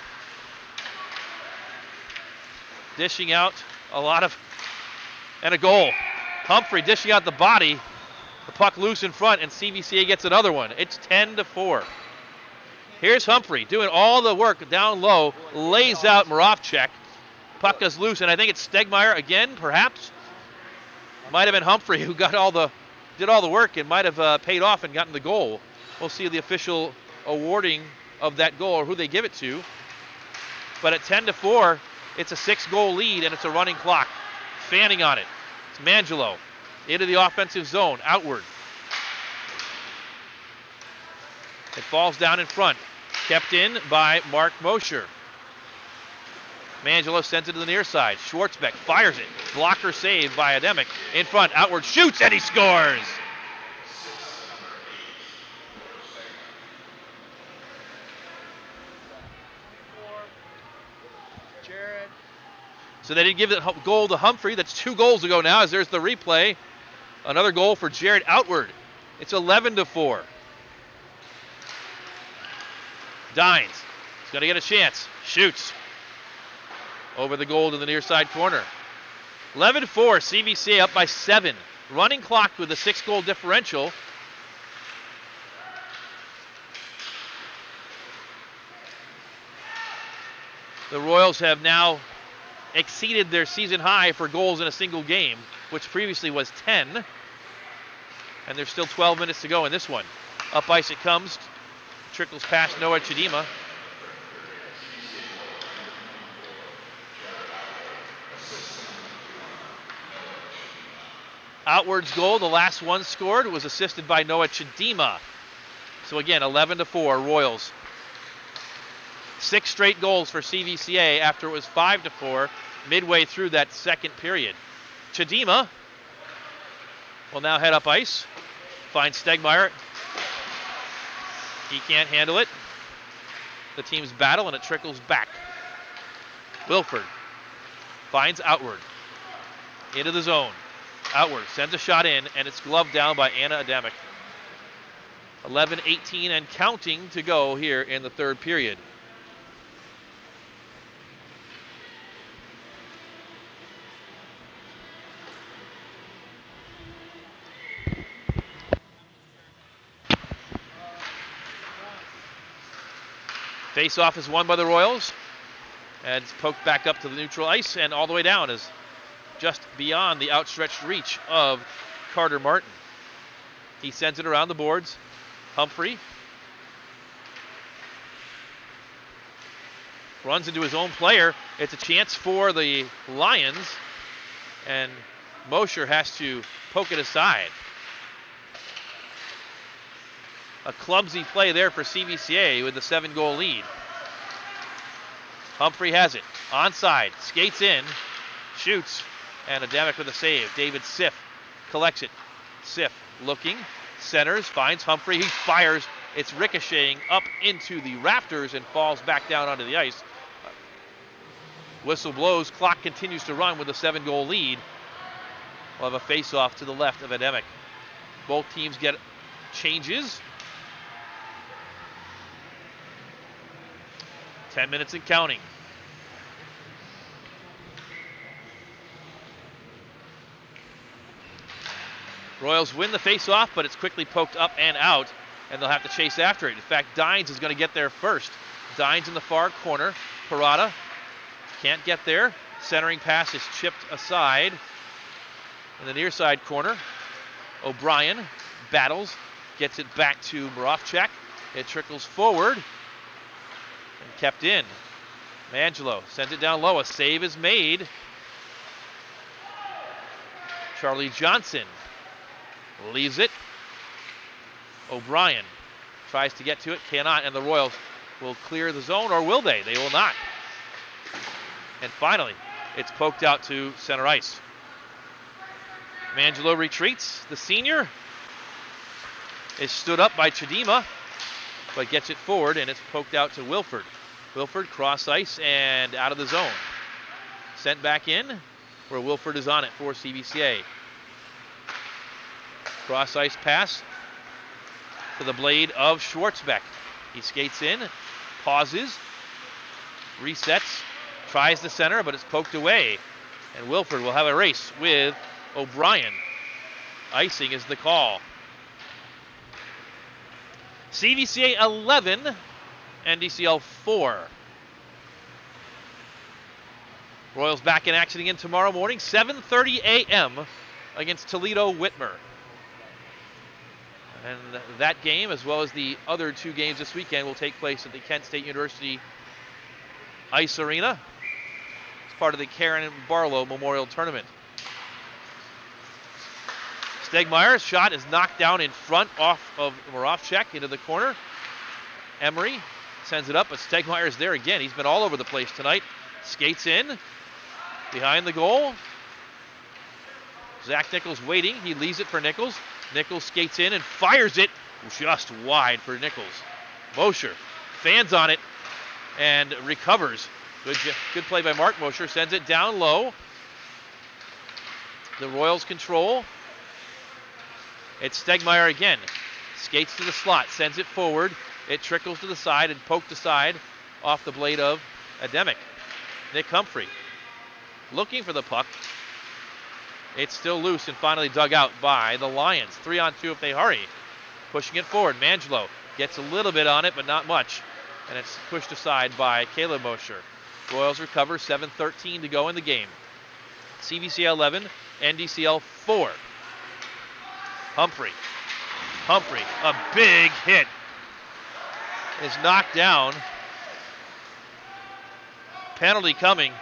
Dishing out a lot of... and a goal. Humphrey dishing out the body. The puck loose in front, and CVCA gets another one. It's 10-4. Here's Humphrey doing all the work down low. Lays out Moravchek. Puck is loose, and I think it's Stegmeyer again, perhaps. Might have been Humphrey who did all the work and might have paid off and gotten the goal. We'll see the official awarding of that goal or who they give it to. But at 10-4, it's a 6-goal lead, and it's a running clock. Fanning on it. It's Mangelo. Into the offensive zone, outward. It falls down in front. Kept in by Mark Mosher. Mangelo sends it to the near side. Schwartzbeck fires it. Blocker save by Ademic. In front, outward, shoots, and he scores! So they didn't give the goal to Humphrey. That's 2 goals ago now as there's the replay. Another goal for Jared Outward. It's 11-4. Dines. He's going to get a chance. Shoots. Over the goal to the near side corner. 11-4. CVCA up by 7. Running clock with a 6-goal differential. The Royals have now exceeded their season high for goals in a single game, which previously was 10. And there's still 12 minutes to go in this one. Up ice it comes. Trickles past Noah Chidima. Outward's goal, the last one scored, was assisted by Noah Chidima. So again, 11-4 Royals. 6 straight goals for CVCA after it was 5-4 midway through that second period. Chidima will now head up ice. Finds Stegmeyer. He can't handle it. The teams battle and it trickles back. Wilford finds Outward. Into the zone. Outward sends a shot in and it's gloved down by Anna Adamic. 11-18 and counting to go here in the third period. Face-off is won by the Royals. And it's poked back up to the neutral ice and all the way down is just beyond the outstretched reach of Carter Martin. He sends it around the boards. Humphrey runs into his own player. It's a chance for the Lions, and Mosher has to poke it aside. A clumsy play there for CVCA with the 7-goal lead. Humphrey has it. Onside. Skates in. Shoots. And Adamic with a save. David Siff collects it. Siff looking. Centers. Finds Humphrey. He fires. It's ricocheting up into the rafters and falls back down onto the ice. Whistle blows. Clock continues to run with a 7-goal lead. We'll have a face-off to the left of Adamic. Both teams get changes. 10 minutes and counting. Royals win the face-off, but it's quickly poked up and out, and they'll have to chase after it. In fact, Dines is going to get there first. Dines in the far corner. Parada can't get there. Centering pass is chipped aside. In the near side corner, O'Brien battles, gets it back to Moravchak. It trickles forward. And kept in. Mangelo sends it down low. A save is made. Charlie Johnson leaves it. O'Brien tries to get to it, cannot, and the Royals will clear the zone, or will they? They will not. And finally, it's poked out to center ice. Mangelo retreats. The senior is stood up by Chidima, but gets it forward, and it's poked out to Wilford. Wilford cross ice and out of the zone. Sent back in, where Wilford is on it for CVCA. Cross ice pass to the blade of Schwartzbeck. He skates in, pauses, resets, tries the center, but it's poked away. And Wilford will have a race with O'Brien. Icing is the call. CVCA 11, NDCL 4. Royals back in action again tomorrow morning, 7:30 a.m. against Toledo Whitmer. And that game, as well as the other 2 games this weekend, will take place at the Kent State University Ice Arena. It's part of the Karen Barlow Memorial Tournament. Stegmeyer's shot is knocked down in front off of Moravchak into the corner. Emery sends it up, but Stegmeyer's there again. He's been all over the place tonight. Skates in behind the goal. Zach Nichols waiting. He leaves it for Nichols. Nichols skates in and fires it just wide for Nichols. Mosher fans on it and recovers. Good play by Mark Mosher. Sends it down low. The Royals control. It's Stegmeyer again. Skates to the slot. Sends it forward. It trickles to the side and poked aside off the blade of Ademic. Nick Humphrey looking for the puck. It's still loose and finally dug out by the Lions. 3-on-2 if they hurry. Pushing it forward. Mangelo gets a little bit on it, but not much. And it's pushed aside by Caleb Mosher. Royals recover. 7:13 to go in the game. CVCA 11, NDCL 4. Humphrey, a big hit, is knocked down. Penalty coming.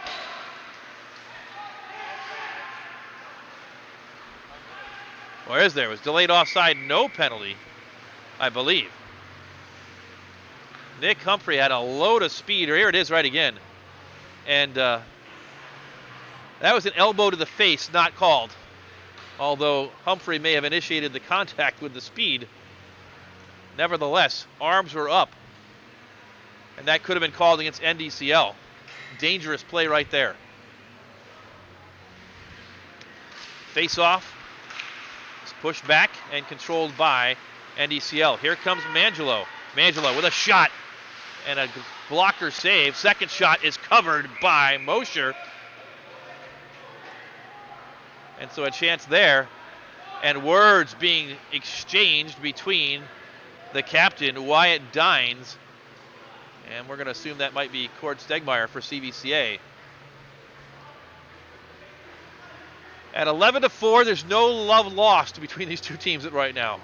Or is there? It was delayed offside, no penalty, I believe. Nick Humphrey had a load of speed. Here it is right again. And that was an elbow to the face, not called. Although Humphrey may have initiated the contact with the speed. Nevertheless, arms were up. And that could have been called against NDCL. Dangerous play right there. Face-off is pushed back and controlled by NDCL. Here comes Mangelo. Mangelo with a shot and a blocker save. Second shot is covered by Mosher. And so a chance there. And words being exchanged between the captain, Wyatt Dines, and we're going to assume that might be Cord Stegmeyer for CVCA. At 11-4, there's no love lost between these two teams right now.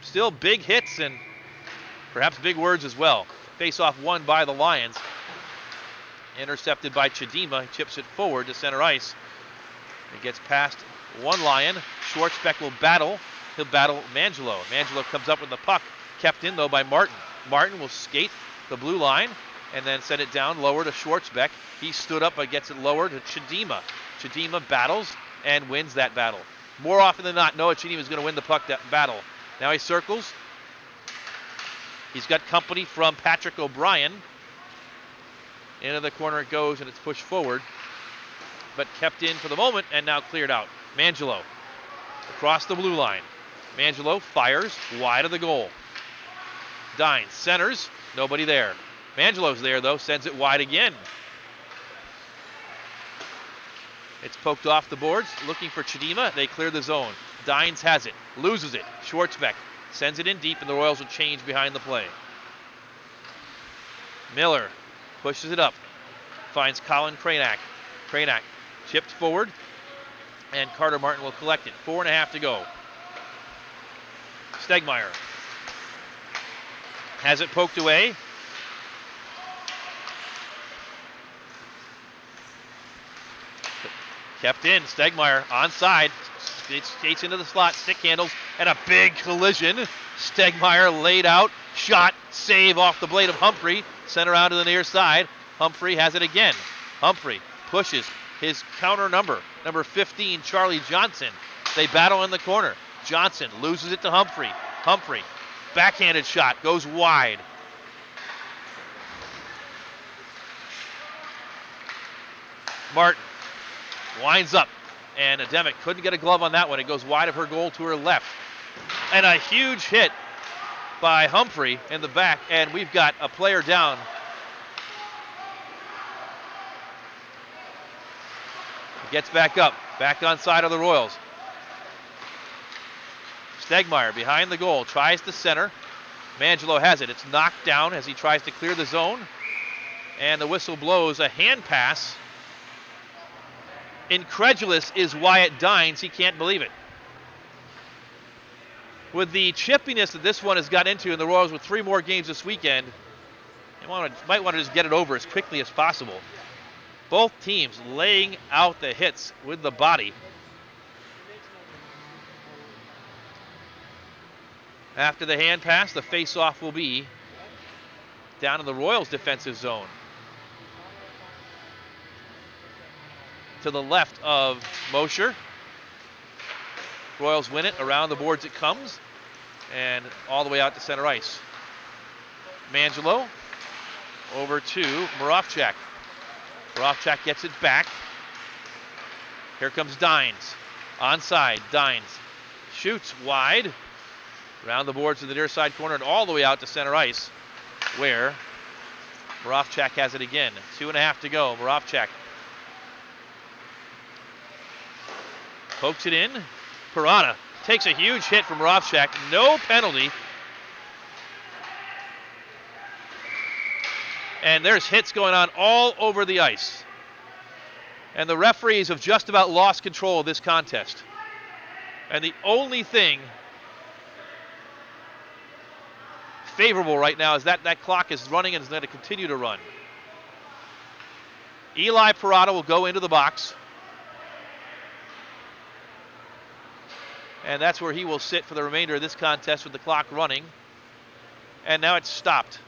Still big hits and perhaps big words as well. Face-off won by the Lions. Intercepted by Chidima. He chips it forward to center ice. It gets past one Lion. Schwartzbeck will battle. He'll battle Mangelo. Mangelo comes up with the puck. Kept in, though, by Martin. Martin will skate the blue line and then send it down lower to Schwartzbeck. He stood up but gets it lower to Chidima. Chidima battles and wins that battle. More often than not, Noah Chidima is going to win the puck battle. Now he circles. He's got company from Patrick O'Brien. Into the corner it goes, and it's pushed forward. But kept in for the moment, and now cleared out. Mangelo across the blue line. Mangelo fires wide of the goal. Dines centers. Nobody there. Mangelo's there, though. Sends it wide again. It's poked off the boards. Looking for Chidima. They clear the zone. Dines has it. Loses it. Schwartzbeck sends it in deep, and the Royals will change behind the play. Miller pushes it up. Finds Colin Cranack. Cranack chipped forward, and Carter Martin will collect it. 4.5 to go. Stegmeyer has it poked away. Kept in. Stegmeyer onside. Skates into the slot. Stick handles. And a big collision. Stegmeyer laid out. Shot. Save off the blade of Humphrey. Sent around to the near side. Humphrey has it again. Humphrey pushes his counter number 15, Charlie Johnson. They battle in the corner. Johnson loses it to Humphrey. Humphrey, backhanded shot, goes wide. Martin winds up, and Ademic couldn't get a glove on that one. It goes wide of her goal to her left. And a huge hit by Humphrey in the back, and we've got a player down. Gets back up, back on side of the Royals. Stegmeyer behind the goal, tries to center. Mangelo has it. It's knocked down as he tries to clear the zone. And the whistle blows a hand pass. Incredulous is Wyatt Dines. He can't believe it. With the chippiness that this one has got into, and the Royals with 3 more games this weekend, you might want to just get it over as quickly as possible. Both teams laying out the hits with the body. After the hand pass, the face-off will be down in the Royals' defensive zone. To the left of Mosher. Royals win it. Around the boards it comes. And all the way out to center ice. Mangelo over to Moravchak. Moravchak gets it back. Here comes Dines. Onside, Dines shoots wide. Around the boards to the near side corner and all the way out to center ice, where Moravchak has it again. 2.5 to go. Moravchak pokes it in. Parada takes a huge hit from Moravchak. No penalty. And there's hits going on all over the ice. And the referees have just about lost control of this contest. And the only thing favorable right now is that clock is running and is going to continue to run. Eli Parada will go into the box. And that's where he will sit for the remainder of this contest with the clock running. And now it's stopped.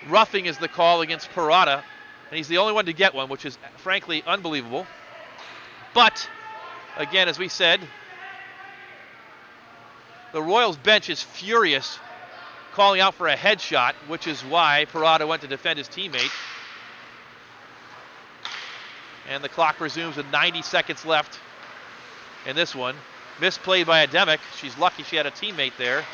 Roughing is the call against Parada, and he's the only one to get one, which is frankly unbelievable. But, again, as we said, the Royals bench is furious, calling out for a headshot, which is why Parada went to defend his teammate. And the clock resumes with 90 seconds left in this one. Misplayed by Ademic. She's lucky she had a teammate there.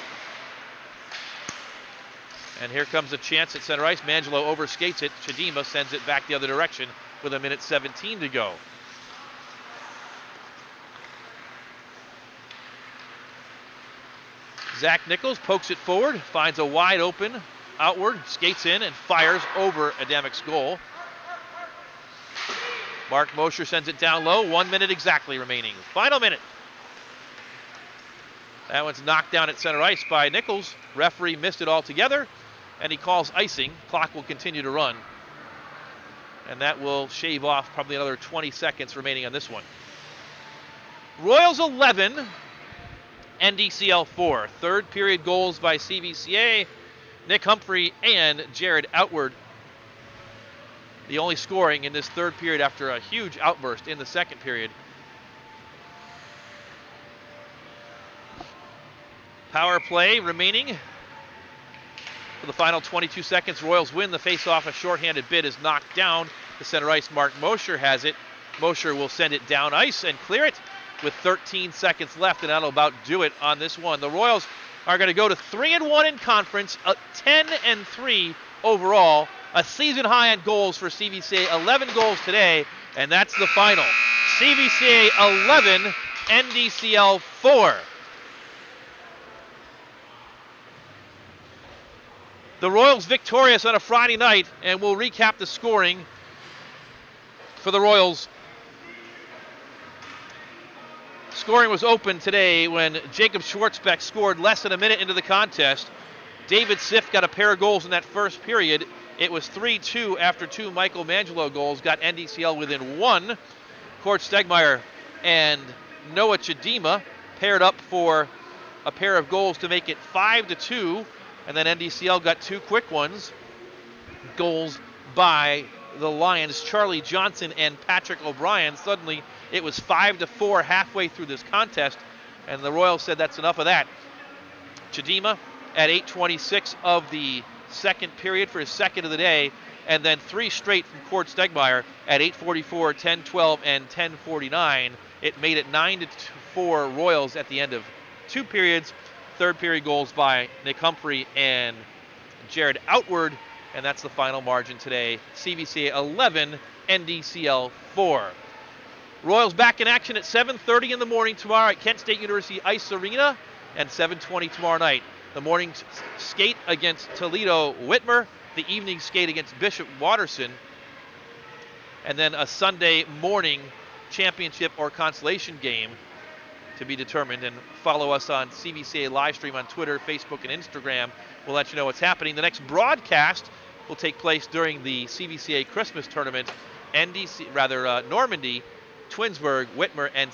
And here comes a chance at center ice. Mangelo overskates it. Chidima sends it back the other direction with 1:17 to go. Zach Nichols pokes it forward, finds a wide open outward, skates in and fires over Ademic's goal. Mark Mosher sends it down low. 1 minute exactly remaining. Final minute. That one's knocked down at center ice by Nichols. Referee missed it altogether. And he calls icing. Clock will continue to run. And that will shave off probably another 20 seconds remaining on this one. Royals 11, NDCL 4. Third period goals by CVCA, Nick Humphrey and Jared Outward. The only scoring in this third period after a huge outburst in the second period. Power play remaining. For the final 22 seconds, Royals win the face-off. A shorthanded bid is knocked down. The center ice, Mark Mosher has it. Mosher will send it down ice and clear it with 13 seconds left, and that'll about do it on this one. The Royals are going to go to 3-1 in conference, 10-3 overall. A season high on goals for CVCA, 11 goals today, and that's the final. CVCA 11, NDCL 4. The Royals victorious on a Friday night, and we'll recap the scoring for the Royals. Scoring was open today when Jacob Schwartzbeck scored less than a minute into the contest. David Siff got a pair of goals in that first period. It was 3-2 after 2 Michael Mangelo goals, got NDCL within 1. Cord Stegmeyer and Noah Chidima paired up for a pair of goals to make it 5-2. And then NDCL got 2 quick ones. Goals by the Lions, Charlie Johnson and Patrick O'Brien. Suddenly it was 5-4 halfway through this contest, and the Royals said that's enough of that. Chidima at 8:26 of the second period for his second of the day, and then 3 straight from Cord Stegmeyer at 8:44, 10:12, and 10:49. It made it 9-4 Royals at the end of 2 periods. Third period goals by Nick Humphrey and Jared Outward, and that's the final margin today. CVCA 11, NDCL 4. Royals back in action at 7:30 in the morning tomorrow at Kent State University Ice Arena, and 7:20 tomorrow night. The morning skate against Toledo Whitmer, the evening skate against Bishop Watterson, and then a Sunday morning championship or consolation game to be determined. And follow us on CVCA live stream on Twitter, Facebook, and Instagram. We'll let you know what's happening. The next broadcast will take place during the CVCA Christmas tournament. Normandy, Twinsburg, Whitmer, and